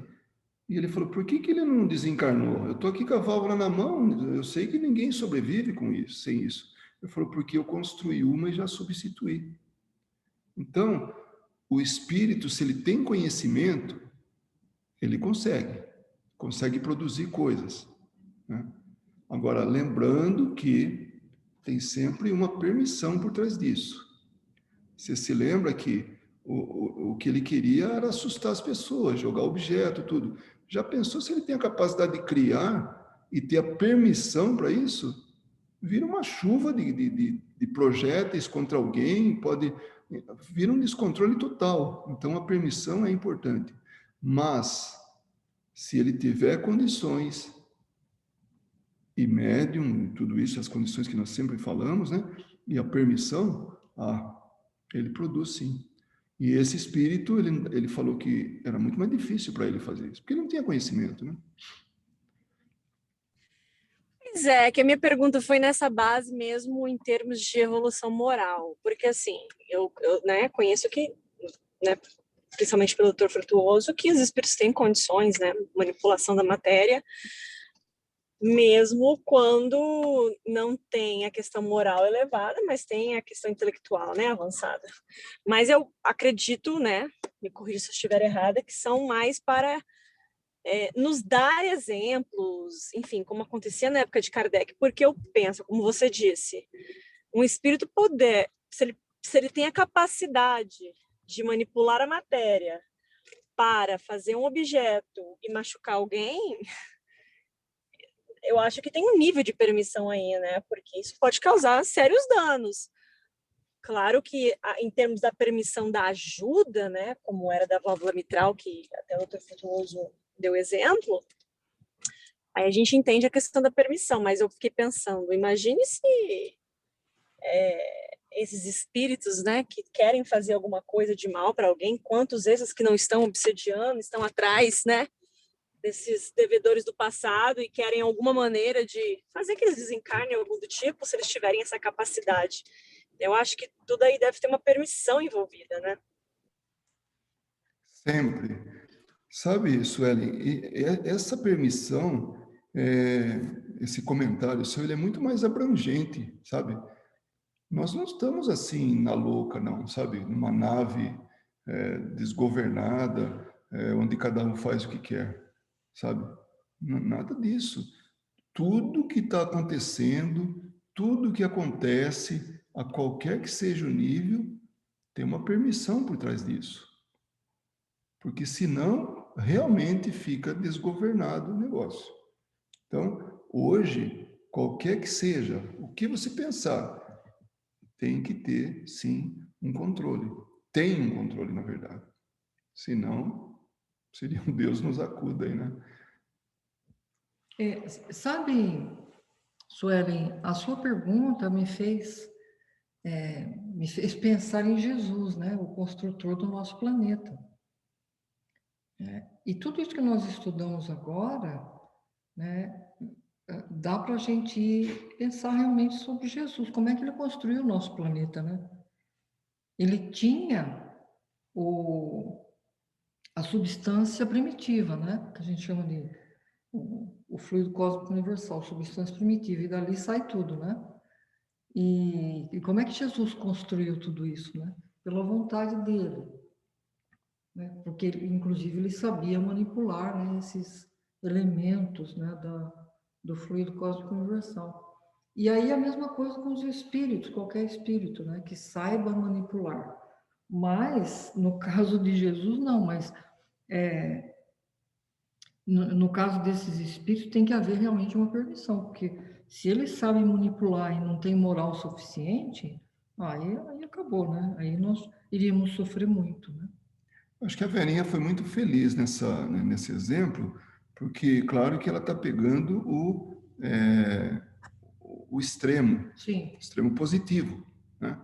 [SPEAKER 1] e ele falou, por que ele não desencarnou? Eu estou aqui com a válvula na mão, eu sei que ninguém sobrevive com isso, sem isso. Ele falou, porque eu construí uma e já substituí. Então, o espírito, se ele tem conhecimento, ele consegue produzir coisas, né? Agora, lembrando que tem sempre uma permissão por trás disso. Você se lembra que o que ele queria era assustar as pessoas, jogar objeto, tudo. Já pensou se ele tem a capacidade de criar e ter a permissão para isso? Vira uma chuva de projéteis contra alguém, vira um descontrole total. Então, a permissão é importante. Mas, se ele tiver condições, e médium, tudo isso, as condições que nós sempre falamos, né? E a permissão, ele produz sim. E esse espírito, ele falou que era muito mais difícil para ele fazer isso, porque ele não tinha conhecimento, né?
[SPEAKER 2] Pois é, que a minha pergunta foi nessa base mesmo, em termos de evolução moral, porque assim, eu né, conheço que, né, principalmente pelo Dr. Frutuoso, que os espíritos têm condições, né, manipulação da matéria, mesmo quando não tem a questão moral elevada, mas tem a questão intelectual, né, avançada. Mas eu acredito, né, me corrija se eu estiver errada, que são mais para nos dar exemplos, enfim, como acontecia na época de Kardec, porque eu penso, como você disse, um espírito poder, se ele tem a capacidade de manipular a matéria para fazer um objeto e machucar alguém, eu acho que tem um nível de permissão aí, né? Porque isso pode causar sérios danos. Claro que, em termos da permissão da ajuda, né, como era da válvula mitral, que até o Dr. Frutuoso deu exemplo, aí a gente entende a questão da permissão, mas eu fiquei pensando, imagine se esses espíritos, né, que querem fazer alguma coisa de mal para alguém, quantos esses que não estão obsediando, estão atrás, né, desses devedores do passado e querem alguma maneira de fazer que eles desencarnem algum do tipo, se eles tiverem essa capacidade. Eu acho que tudo aí deve ter uma permissão envolvida, né?
[SPEAKER 1] Sempre. Sabe, Suelen, essa permissão, esse comentário seu, ele é muito mais abrangente, sabe? Nós não estamos assim na louca, não, sabe? Numa nave desgovernada, onde cada um faz o que quer, sabe? Nada disso. Tudo que está acontecendo, tudo que acontece, a qualquer que seja o nível, tem uma permissão por trás disso. Porque senão, realmente fica desgovernado o negócio. Então, hoje, qualquer que seja, o que você pensar, tem que ter, sim, um controle. Tem um controle, na verdade. Senão, seria um Deus nos acuda aí, né?
[SPEAKER 3] Sabe, Suelen, a sua pergunta me fez pensar em Jesus, né? O construtor do nosso planeta. E tudo isso que nós estudamos agora, né, dá para a gente pensar realmente sobre Jesus, como é que ele construiu o nosso planeta, né? Ele tinha a substância primitiva, né? Que a gente chama de o fluido cósmico universal, substância primitiva, e dali sai tudo, né? E como é que Jesus construiu tudo isso, né? Pela vontade dele, né? Porque, inclusive, ele sabia manipular, né, esses elementos, né, do fluido cósmico universal. E aí a mesma coisa com os espíritos, qualquer espírito, né, que saiba manipular. Mas, no caso de Jesus, não, mas no caso desses espíritos tem que haver realmente uma permissão, porque se eles sabem manipular e não tem moral suficiente, aí acabou, né? Aí nós iríamos sofrer muito, né?
[SPEAKER 1] Acho que a Verinha foi muito feliz nesse exemplo, porque, claro que ela está pegando o
[SPEAKER 3] Sim.
[SPEAKER 1] extremo positivo, né?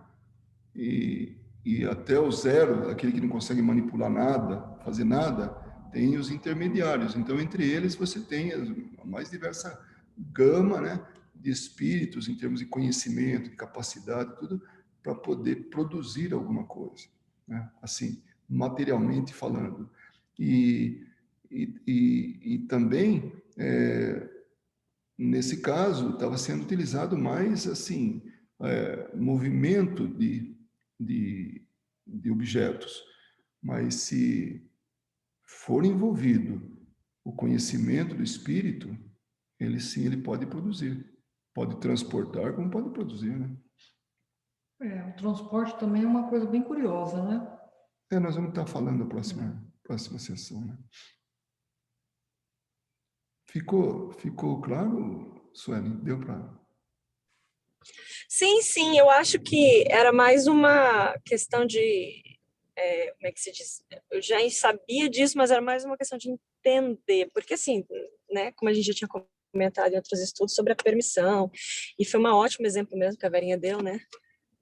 [SPEAKER 1] E até o zero, aquele que não consegue manipular nada, fazer nada, tem os intermediários. Então, entre eles, você tem a mais diversa gama, né, de espíritos, em termos de conhecimento, de capacidade, tudo, para poder produzir alguma coisa, né? Assim, materialmente falando. E também, nesse caso, estava sendo utilizado mais, assim, movimento de, de objetos. Mas se for envolvido o conhecimento do espírito, ele sim, ele pode produzir. Pode transportar, como pode produzir, né?
[SPEAKER 3] O transporte também é uma coisa bem curiosa, né?
[SPEAKER 1] Nós vamos estar falando na próxima sessão, né? Ficou claro, Sueli? Deu para...
[SPEAKER 2] Sim, eu acho que era mais uma questão de, como é que se diz? Eu já sabia disso, mas era mais uma questão de entender, porque assim, né, como a gente já tinha comentado em outros estudos sobre a permissão, e foi um ótimo exemplo mesmo que a Verinha deu, né,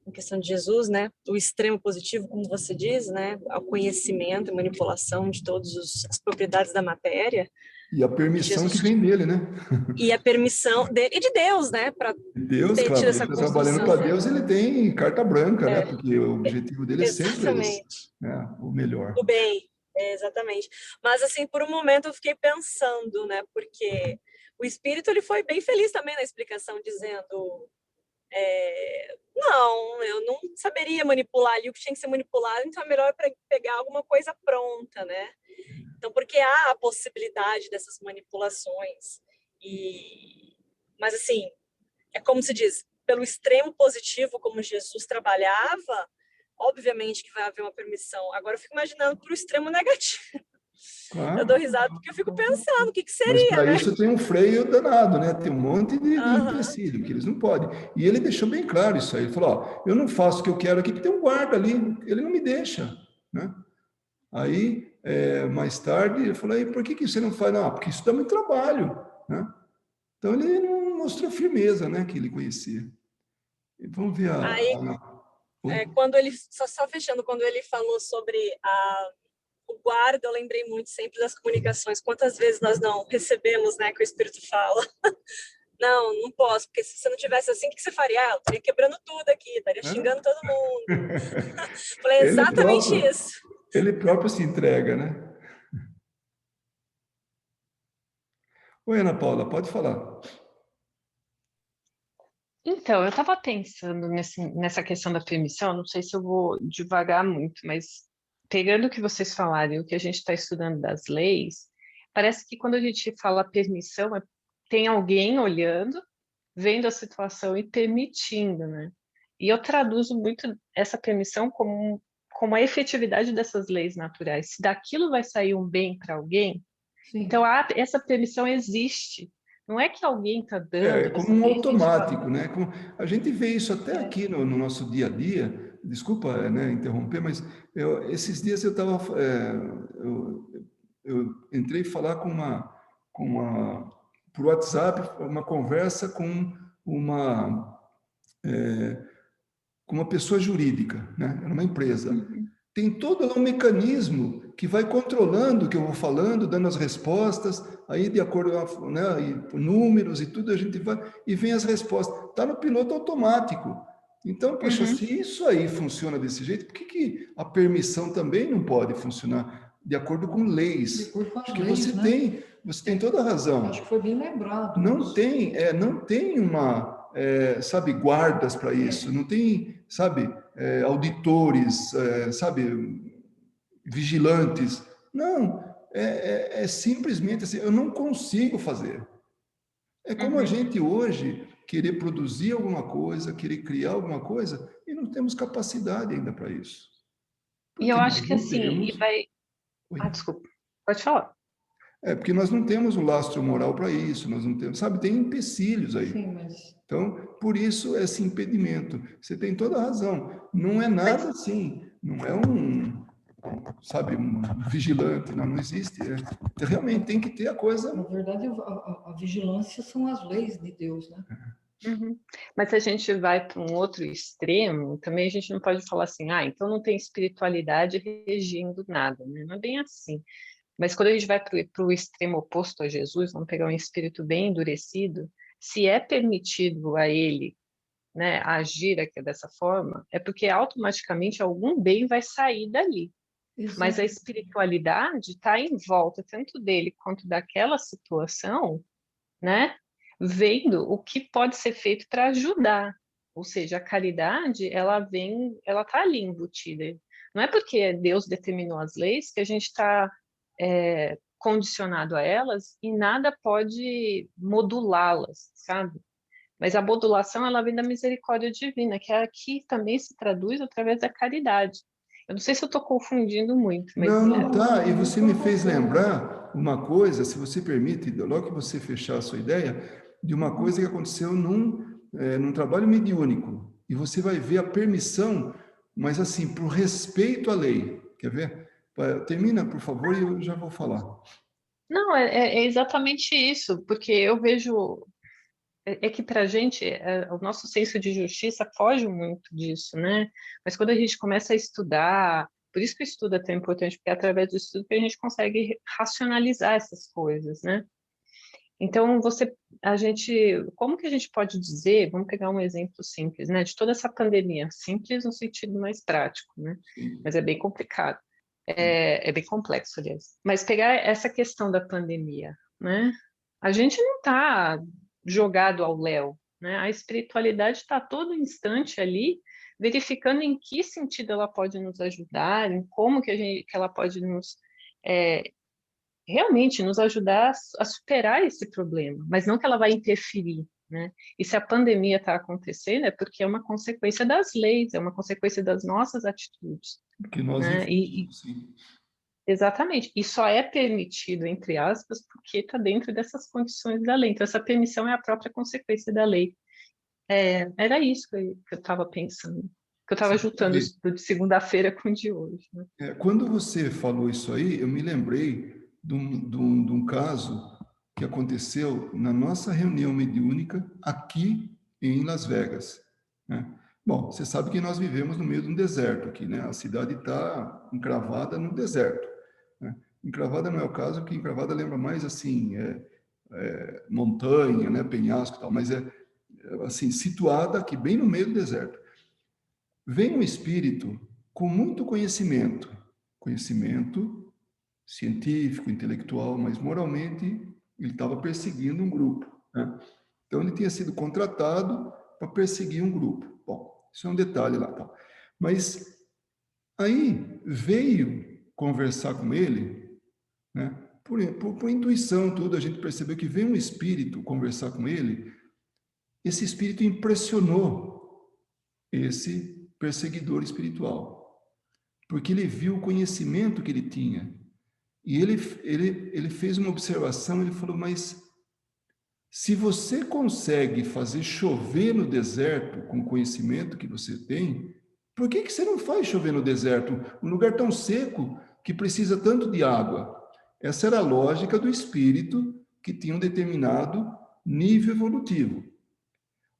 [SPEAKER 2] em questão de Jesus, né, o extremo positivo, como você diz, né, ao conhecimento e manipulação de todas as propriedades da matéria.
[SPEAKER 1] E a permissão
[SPEAKER 2] Jesus
[SPEAKER 1] que vem dele, né?
[SPEAKER 2] e a permissão dele e de Deus, né, para
[SPEAKER 1] Deus,
[SPEAKER 2] ter tido
[SPEAKER 1] claro, ele
[SPEAKER 2] essa
[SPEAKER 1] está trabalhando
[SPEAKER 2] construção.
[SPEAKER 1] para Deus, ele tem carta branca, né? Porque o objetivo dele é sempre
[SPEAKER 2] Exatamente.
[SPEAKER 1] né, o melhor.
[SPEAKER 2] O bem, exatamente. Mas assim, por um momento eu fiquei pensando, né, porque o espírito ele foi bem feliz também na explicação, dizendo não, eu não saberia manipular ali o que tinha que ser manipulado, então é melhor pegar alguma coisa pronta, né? Então, porque há a possibilidade dessas manipulações. Mas, assim, é como se diz, pelo extremo positivo, como Jesus trabalhava, obviamente que vai haver uma permissão. Agora, eu fico imaginando para o extremo negativo. Eu dou
[SPEAKER 1] Claro.
[SPEAKER 2] risada porque eu fico pensando o que
[SPEAKER 1] Mas
[SPEAKER 2] seria,
[SPEAKER 1] para
[SPEAKER 2] né?
[SPEAKER 1] isso tem um freio danado, né? Tem um monte de
[SPEAKER 2] Uhum.
[SPEAKER 1] empecilho que eles não podem. E ele deixou bem claro isso aí. Ele falou: ó, eu não faço o que eu quero aqui, porque tem um guarda ali, ele não me deixa, né? Aí, mais tarde, ele falou: aí, por que você não faz? Não, porque isso dá muito trabalho, né? Então ele não mostrou firmeza, né? Que ele conhecia. E vamos ver
[SPEAKER 2] Aí, quando ele, só fechando, quando ele falou sobre o guarda, eu lembrei muito sempre das comunicações. Quantas vezes nós não recebemos, né, que o Espírito fala? Não posso, porque se você não tivesse assim, o que você faria? Eu estaria quebrando tudo aqui, estaria xingando todo mundo. Falei
[SPEAKER 1] Ele
[SPEAKER 2] exatamente
[SPEAKER 1] próprio,
[SPEAKER 2] isso.
[SPEAKER 1] ele próprio se entrega, né? Oi, Ana Paula, pode falar.
[SPEAKER 4] Então, eu estava pensando nessa questão da permissão, não sei se eu vou devagar muito, mas pegando o que vocês falaram e o que a gente está estudando das leis, parece que quando a gente fala permissão, tem alguém olhando, vendo a situação e permitindo, né? E eu traduzo muito essa permissão como a efetividade dessas leis naturais. Se daquilo vai sair um bem para alguém,
[SPEAKER 3] Sim.
[SPEAKER 4] então essa permissão existe Não é que alguém está
[SPEAKER 1] É
[SPEAKER 4] dando,
[SPEAKER 1] como
[SPEAKER 4] você
[SPEAKER 1] um
[SPEAKER 4] tem que
[SPEAKER 1] automático, né? A gente vê isso até aqui no nosso dia a dia. Desculpa, né, interromper, mas esses dias eu entrei falar por WhatsApp, uma conversa uma, com uma pessoa jurídica, né? Era uma empresa.
[SPEAKER 4] Uhum.
[SPEAKER 1] Tem todo um mecanismo que vai controlando o que eu vou falando, dando as respostas, aí de acordo com, né, e números e tudo, a gente vai e vem as respostas. Está no piloto automático. Então, poxa,
[SPEAKER 4] Uhum.
[SPEAKER 1] se isso aí funciona desse jeito, por que a permissão também não pode funcionar de acordo com leis?
[SPEAKER 3] De acordo com as
[SPEAKER 1] Acho que
[SPEAKER 3] leis, né?
[SPEAKER 1] você tem toda a razão.
[SPEAKER 3] Acho que foi bem lembrado
[SPEAKER 1] Não
[SPEAKER 3] isso.
[SPEAKER 1] não tem sabe, guardas para isso, não tem, sabe, auditores, sabe, vigilantes. Não, simplesmente assim, eu não consigo fazer. É como a
[SPEAKER 4] Uhum.
[SPEAKER 1] gente hoje querer produzir alguma coisa, querer criar alguma coisa, e não temos capacidade ainda para isso.
[SPEAKER 4] E eu
[SPEAKER 1] Porque
[SPEAKER 4] acho
[SPEAKER 1] nós
[SPEAKER 4] que
[SPEAKER 1] não
[SPEAKER 4] assim,
[SPEAKER 1] temos. Oi.
[SPEAKER 4] desculpa, pode falar.
[SPEAKER 1] Porque nós não temos o lastro moral para isso, nós não temos, sabe, tem empecilhos aí.
[SPEAKER 3] Sim, mas
[SPEAKER 1] Então, por isso esse impedimento. Você tem toda a razão. Não é nada
[SPEAKER 4] Mas,
[SPEAKER 1] assim, não é sabe, um vigilante, não existe. Realmente tem que ter a coisa.
[SPEAKER 3] na verdade a vigilância são as leis de Deus, né?
[SPEAKER 4] uhum. Mas se a gente vai para um outro extremo, também a gente não pode falar assim, então não tem espiritualidade regindo nada, né? Não é bem assim. Mas quando a gente vai para o extremo oposto a Jesus, vamos pegar um espírito bem endurecido, se é permitido a ele, né, agir aqui dessa forma, é porque automaticamente algum bem vai sair dali. Mas a
[SPEAKER 3] Exato.
[SPEAKER 4] espiritualidade está em volta tanto dele quanto daquela situação, né? Vendo o que pode ser feito para ajudar. Ou seja, a caridade, ela vem, ela está ali embutida. Não é porque Deus determinou as leis que a gente está condicionado a elas e nada pode modulá-las, sabe? Mas a modulação, ela vem da misericórdia divina, que aqui também se traduz através da caridade. Eu não sei se eu estou confundindo muito, mas
[SPEAKER 1] Não, não tá. E
[SPEAKER 3] Não
[SPEAKER 1] você me
[SPEAKER 3] estou
[SPEAKER 1] fez
[SPEAKER 3] confusa.
[SPEAKER 1] lembrar uma coisa, se você permite, logo que você fechar a sua ideia, de uma coisa que aconteceu num trabalho mediúnico. E você vai ver a permissão, mas assim, por respeito à lei. Quer ver? Termina, por favor, e eu já vou falar.
[SPEAKER 4] não, é exatamente isso, porque eu vejo que para a gente o nosso senso de justiça foge muito disso, né? Mas quando a gente começa a estudar, por isso que o estudo é tão importante, porque é através do estudo que a gente consegue racionalizar essas coisas, né? Então, como que a gente pode dizer, vamos pegar um exemplo simples, né, de toda essa pandemia, simples no sentido mais prático, né,
[SPEAKER 1] Sim,
[SPEAKER 4] mas é bem complicado,
[SPEAKER 1] sim.
[SPEAKER 4] é bem complexo, aliás. Mas pegar essa questão da pandemia, né, a gente não está jogado ao léu, né, a espiritualidade está a todo instante ali, verificando em que sentido ela pode nos ajudar, em como que ela pode nos realmente nos ajudar a superar esse problema, mas não que ela vai interferir, né? E se a pandemia está acontecendo é porque é uma consequência das leis, é uma consequência das nossas atitudes,
[SPEAKER 1] Que nós
[SPEAKER 4] né?
[SPEAKER 1] influímos, sim.
[SPEAKER 4] Exatamente, e só é permitido, entre aspas, porque está dentro dessas condições da lei. Então, essa permissão é a própria consequência da lei. Era isso que eu estava pensando, que eu estava
[SPEAKER 1] Você
[SPEAKER 4] juntando
[SPEAKER 1] sabe,
[SPEAKER 4] do de segunda-feira com o de hoje, né?
[SPEAKER 1] quando você falou isso aí, eu me lembrei de um caso que aconteceu na nossa reunião mediúnica aqui em Las Vegas, né? Bom, você sabe que nós vivemos no meio de um deserto aqui, né? A cidade está encravada no deserto, né? Encravada não é o caso, que encravada lembra mais assim, montanha, né? Penhasco e tal, mas assim, situada aqui bem no meio do deserto. Vem um espírito com muito conhecimento científico, intelectual, mas moralmente ele estava perseguindo um grupo, né? Então ele tinha sido contratado para perseguir um grupo. Bom, isso é um detalhe lá, tá? Mas aí veio conversar com ele, né? Por intuição, tudo, a gente percebeu que veio um espírito conversar com ele. Esse espírito impressionou esse perseguidor espiritual, porque ele viu o conhecimento que ele tinha. E ele fez uma observação, ele falou, mas Se você consegue fazer chover no deserto com o conhecimento que você tem, por que você não faz chover no deserto? Um lugar tão seco que precisa tanto de água. Essa era a lógica do espírito que tinha um determinado nível evolutivo.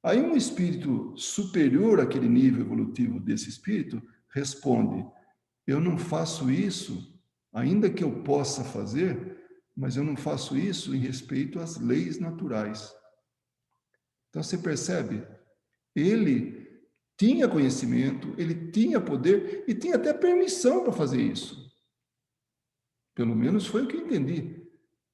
[SPEAKER 1] Aí um espírito superior àquele nível evolutivo desse espírito responde: eu não faço isso, ainda que eu possa fazer, mas eu não faço isso em respeito às leis naturais. Então você percebe? Ele tinha conhecimento, ele tinha poder e tinha até permissão para fazer isso. Pelo menos foi o que eu entendi.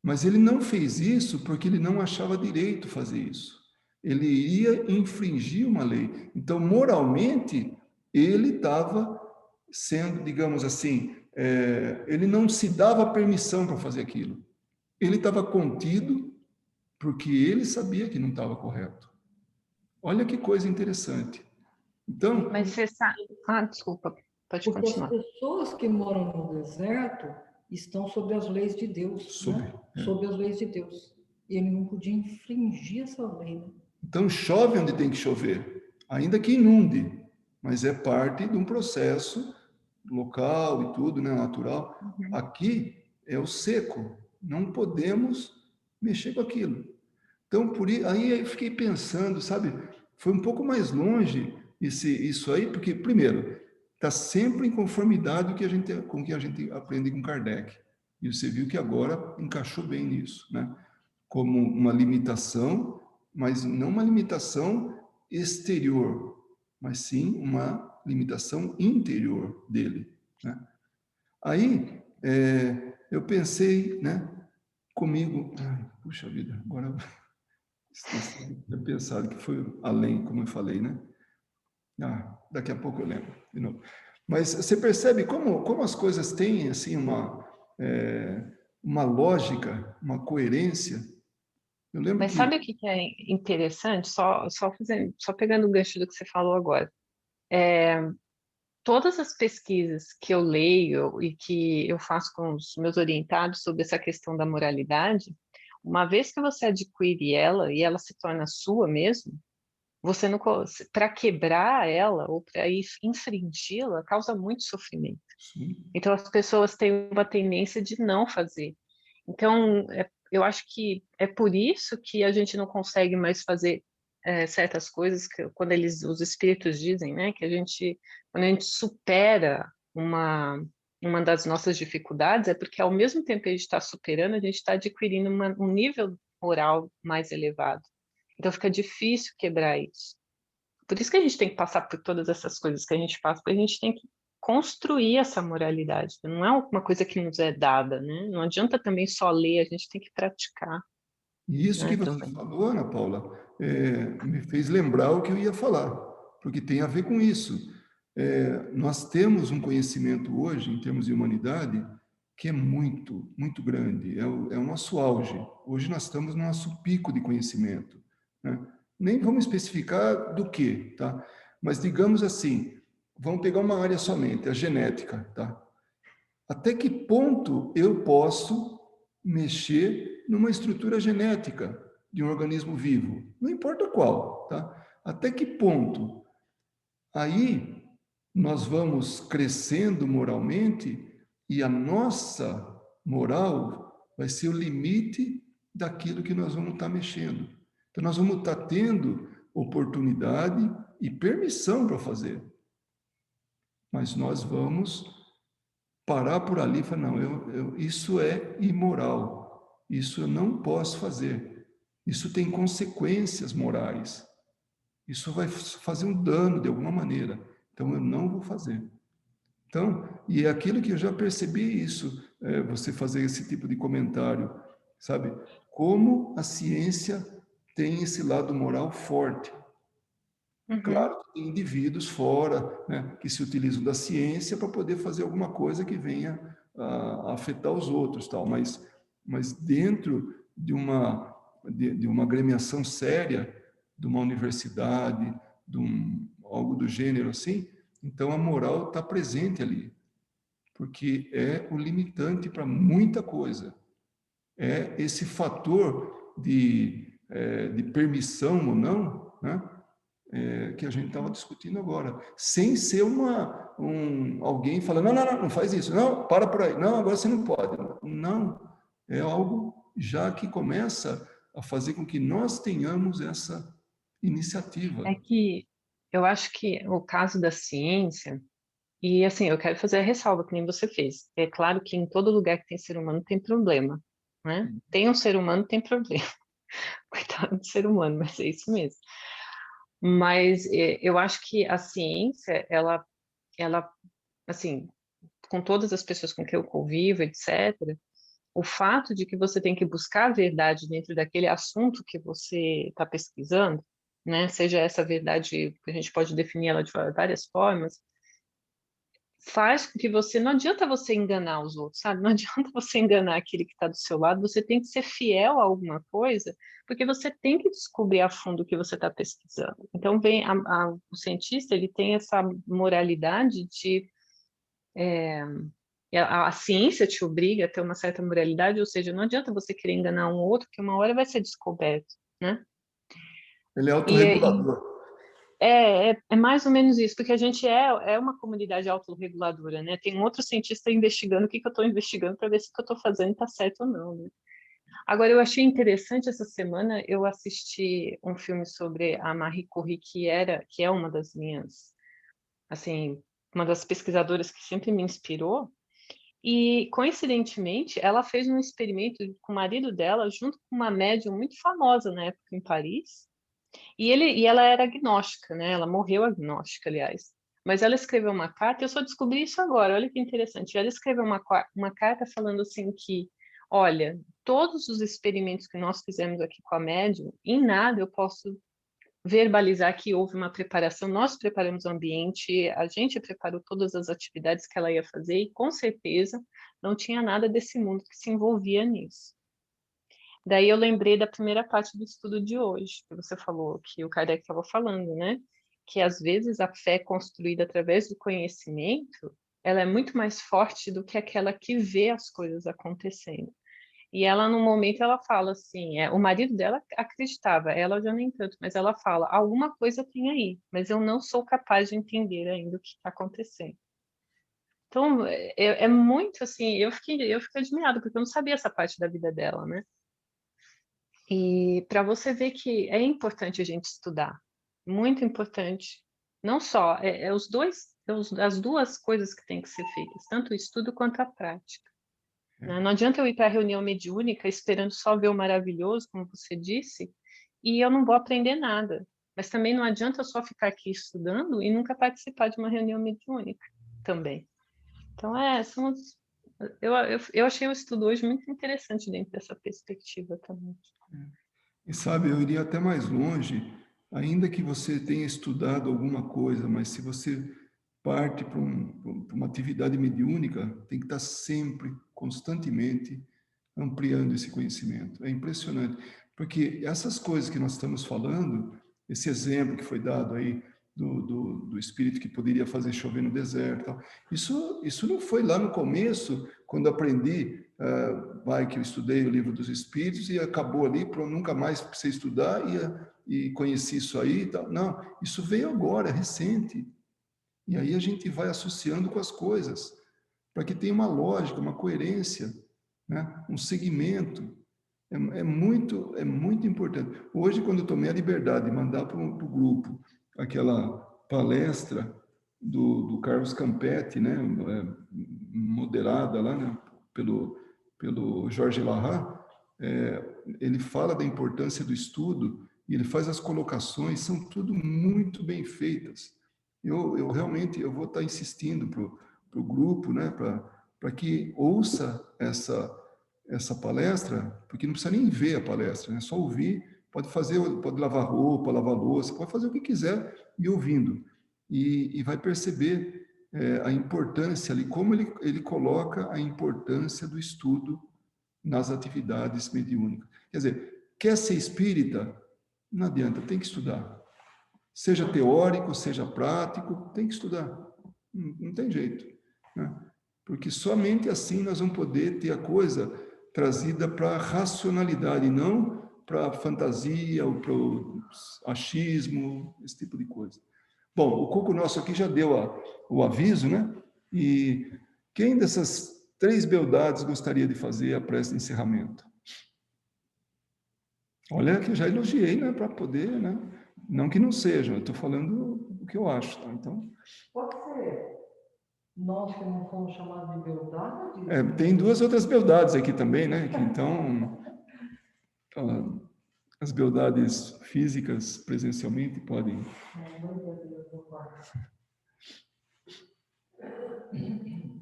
[SPEAKER 1] Mas ele não fez isso porque ele não achava direito fazer isso. Ele iria infringir uma lei. Então, moralmente, ele estava sendo, digamos assim, ele não se dava permissão para fazer aquilo. Ele estava contido porque ele sabia que não estava correto. Olha que coisa interessante. Então,
[SPEAKER 4] Mas você sabe... Ah, desculpa, pode
[SPEAKER 3] Porque as
[SPEAKER 4] continuar.
[SPEAKER 3] pessoas que moram no deserto estão sob as leis de Deus, né? Sob as leis de Deus. E ele não podia infringir essa lei, né?
[SPEAKER 1] Então chove onde tem que chover, ainda que inunde, mas é parte de um processo local e tudo, né, natural.
[SPEAKER 4] Uhum.
[SPEAKER 1] Aqui é o seco, não podemos mexer com aquilo. Então, aí eu fiquei pensando, sabe, foi um pouco mais longe isso aí, porque, primeiro, está sempre em conformidade com o que a gente aprende com Kardec. E você viu que agora encaixou bem nisso, né? Como uma limitação, mas não uma limitação exterior, mas sim uma limitação interior dele, né? Aí, eu pensei, né, comigo, puxa vida, agora esqueci de ter pensado que foi além, como eu falei, né? Daqui a pouco eu lembro de novo. Mas você percebe como as coisas têm assim uma lógica, uma coerência. Eu lembro
[SPEAKER 4] Mas
[SPEAKER 1] que
[SPEAKER 4] sabe o que é interessante? Só pegando o gancho do que você falou agora. Todas as pesquisas que eu leio e que eu faço com os meus orientados sobre essa questão da moralidade, uma vez que você adquire ela e ela se torna sua mesmo, você não, para quebrar ela ou para infringi-la, causa muito sofrimento.
[SPEAKER 1] sim,
[SPEAKER 4] Então as pessoas têm uma tendência de não fazer. Então eu acho que é por isso que a gente não consegue mais fazer certas coisas que, quando os espíritos dizem, né, que quando a gente supera uma das nossas dificuldades, é porque ao mesmo tempo que a gente está superando, a gente está adquirindo um nível moral mais elevado. Então fica difícil quebrar isso. Por isso que a gente tem que passar por todas essas coisas que a gente passa, porque a gente tem que construir essa moralidade. Não é uma coisa que nos é dada, né? Não adianta também só ler, a gente tem que praticar,
[SPEAKER 1] e isso
[SPEAKER 4] né,
[SPEAKER 1] que você
[SPEAKER 4] também.
[SPEAKER 1] falou, Ana Paula, me fez lembrar o que eu ia falar, porque tem a ver com isso. Nós temos um conhecimento hoje, em termos de humanidade, que é muito, muito grande, é o nosso auge. Hoje nós estamos no nosso pico de conhecimento, né? Nem vamos especificar do que, tá? Mas digamos assim, vamos pegar uma área somente, a genética, tá? Até que ponto eu posso mexer numa estrutura genética de um organismo vivo? Não importa qual, tá? Até que ponto? Aí nós vamos crescendo moralmente e a nossa moral vai ser o limite daquilo que nós vamos estar mexendo. Então nós vamos estar tendo oportunidade e permissão para fazer. Mas nós vamos parar por ali e falar, não, isso é imoral, isso eu não posso fazer, isso tem consequências morais, isso vai fazer um dano de alguma maneira, então eu não vou fazer. Então, e é aquilo que eu já percebi isso, você fazer esse tipo de comentário, sabe? Como a ciência tem esse lado moral forte.
[SPEAKER 4] Uhum.
[SPEAKER 1] Claro que tem indivíduos fora, né, que se utilizam da ciência para poder fazer alguma coisa que venha a afetar os outros, tal. Mas dentro de uma agremiação séria, de uma universidade, algo do gênero assim, então a moral está presente ali, porque é o limitante para muita coisa. É esse fator de de permissão ou não, né? Que a gente estava discutindo agora, sem ser alguém falando, não faz isso, não, para por aí, não, agora você não pode. Não, é algo já que começa a fazer com que nós tenhamos essa iniciativa.
[SPEAKER 4] É que eu acho que o caso da ciência, e assim, eu quero fazer a ressalva que nem você fez. É claro que em todo lugar que tem ser humano tem problema, né? Tem um ser humano, tem problema. Coitado do ser humano, mas é isso mesmo. Mas eu acho que a ciência, ela, assim, com todas as pessoas com quem eu convivo, etc., o fato de que você tem que buscar a verdade dentro daquele assunto que você está pesquisando, né? Seja essa verdade, que a gente pode definir ela de várias formas, faz com que você, não adianta você enganar os outros, sabe? Não adianta você enganar aquele que está do seu lado, você tem que ser fiel a alguma coisa, porque você tem que descobrir a fundo o que você está pesquisando. Então, o cientista, ele tem essa moralidade de... a ciência te obriga a ter uma certa moralidade, ou seja, não adianta você querer enganar um outro, que uma hora vai ser descoberto, né?
[SPEAKER 1] Ele é autorregulador.
[SPEAKER 4] É mais ou menos isso, porque a gente é uma comunidade autorreguladora, né? Tem um outro cientista investigando o que eu estou investigando para ver se o que eu estou fazendo está certo ou não, né? Agora, eu achei interessante essa semana, eu assisti um filme sobre a Marie Curie, que é uma das minhas, assim, uma das pesquisadoras que sempre me inspirou, e, coincidentemente, ela fez um experimento com o marido dela, junto com uma médium muito famosa na época em Paris, e ela era agnóstica, né? Ela morreu agnóstica, aliás. Mas ela escreveu uma carta, eu só descobri isso agora, olha que interessante. Ela escreveu uma carta falando assim que, olha, todos os experimentos que nós fizemos aqui com a médium, em nada eu posso verbalizar que houve uma preparação, nós preparamos o ambiente, a gente preparou todas as atividades que ela ia fazer e, com certeza, não tinha nada desse mundo que se envolvia nisso. Daí eu lembrei da primeira parte do estudo de hoje, que você falou, que o Kardec estava falando, né? Que às vezes a fé construída através do conhecimento, ela é muito mais forte do que aquela que vê as coisas acontecendo. E ela, no momento, ela fala assim, o marido dela acreditava, ela já nem tanto, mas ela fala, alguma coisa tem aí, mas eu não sou capaz de entender ainda o que está acontecendo. Então, é muito assim, eu fiquei admirada, porque eu não sabia essa parte da vida dela, né? E para você ver que é importante a gente estudar, muito importante. Não só, as duas coisas que têm que ser feitas, tanto o estudo quanto a prática. Né? Não adianta eu ir para a reunião mediúnica esperando só ver o maravilhoso, como você disse, e eu não vou aprender nada. Mas também não adianta eu só ficar aqui estudando e nunca participar de uma reunião mediúnica também. Então, eu achei o estudo hoje muito interessante dentro dessa perspectiva também.
[SPEAKER 1] E sabe, eu iria até mais longe, ainda que você tenha estudado alguma coisa, mas se você parte para uma atividade mediúnica, tem que estar sempre, constantemente, ampliando esse conhecimento. É impressionante, porque essas coisas que nós estamos falando, esse exemplo que foi dado aí do espírito que poderia fazer chover no deserto, tal, isso não foi lá no começo, quando aprendi, que eu estudei o livro dos espíritos e acabou ali, nunca mais precisei estudar e conheci isso aí, tal. Não, isso veio agora, recente. E aí a gente vai associando com as coisas, para que tenha uma lógica, uma coerência, né? Um segmento. É muito importante. Hoje, quando eu tomei a liberdade de mandar para o grupo aquela palestra do Carlos Campetti, né? Moderada lá, né? pelo Jorge Larrat, ele fala da importância do estudo e ele faz as colocações, são tudo muito bem feitas. Eu realmente vou estar insistindo para o grupo, né, para que ouça essa palestra, porque não precisa nem ver a palestra, né, só ouvir, pode lavar roupa, lavar louça, pode fazer o que quiser e ouvindo. E vai perceber a importância ali, como ele coloca a importância do estudo nas atividades mediúnicas. Quer dizer, quer ser espírita? Não adianta, tem que estudar. Seja teórico, seja prático, tem que estudar. Não tem jeito. Né? Porque somente assim nós vamos poder ter a coisa trazida para a racionalidade, não para fantasia ou para o achismo, esse tipo de coisa. Bom, o Cuco nosso aqui já deu o aviso, né? E quem dessas 3 beldades gostaria de fazer a prece de encerramento? Olha que eu já elogiei, né? Para poder, né? Não que não seja, eu estou falando o que eu acho, tá? Então...
[SPEAKER 3] Pode ser nós que não fomos chamados de beldade?
[SPEAKER 1] tem 2 outras beldades aqui também, né? Que então... as beldades físicas presencialmente podem...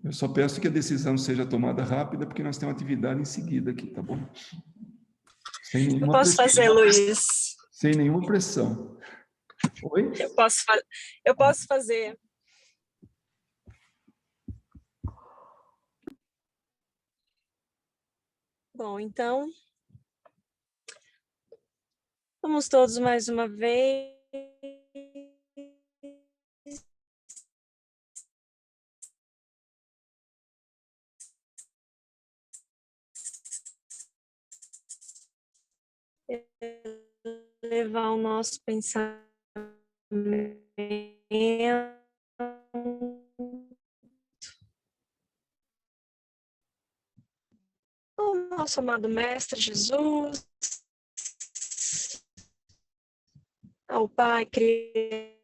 [SPEAKER 1] Eu só peço que a decisão seja tomada rápida, porque nós temos atividade em seguida aqui, tá bom? Sem
[SPEAKER 2] Eu
[SPEAKER 1] nenhuma
[SPEAKER 2] posso
[SPEAKER 1] pressão.
[SPEAKER 2] fazer, Luiz.
[SPEAKER 1] Sem nenhuma pressão. Oi?
[SPEAKER 2] Eu posso fazer. Bom, então, vamos todos mais uma vez. Levar o nosso pensamento ao nosso amado Mestre Jesus, ao Pai Criador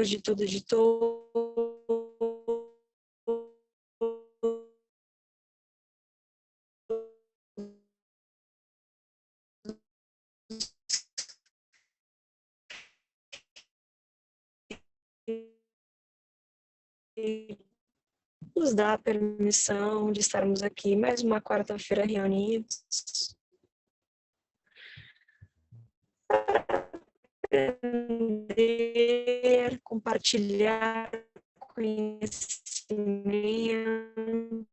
[SPEAKER 2] de tudo e de todos, nos dá a permissão de estarmos aqui mais uma quarta-feira reunidos, aprender, compartilhar conhecimento,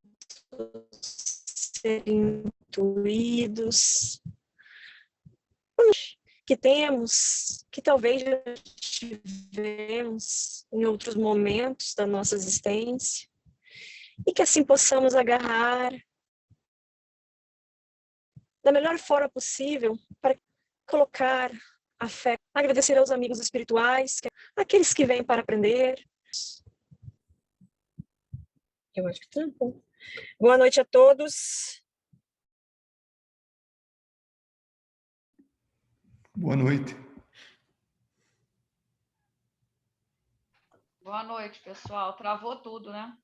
[SPEAKER 2] ser intuídos, que temos, que talvez já tivemos em outros momentos da nossa existência, e que assim possamos agarrar da melhor forma possível para colocar a fé, agradecer aos amigos espirituais, aqueles que vêm para aprender. Eu acho que tá bom. Boa noite a todos.
[SPEAKER 1] Boa noite.
[SPEAKER 5] Boa noite, pessoal. Travou tudo, né?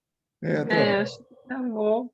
[SPEAKER 1] Travou.
[SPEAKER 4] Acho que tá bom.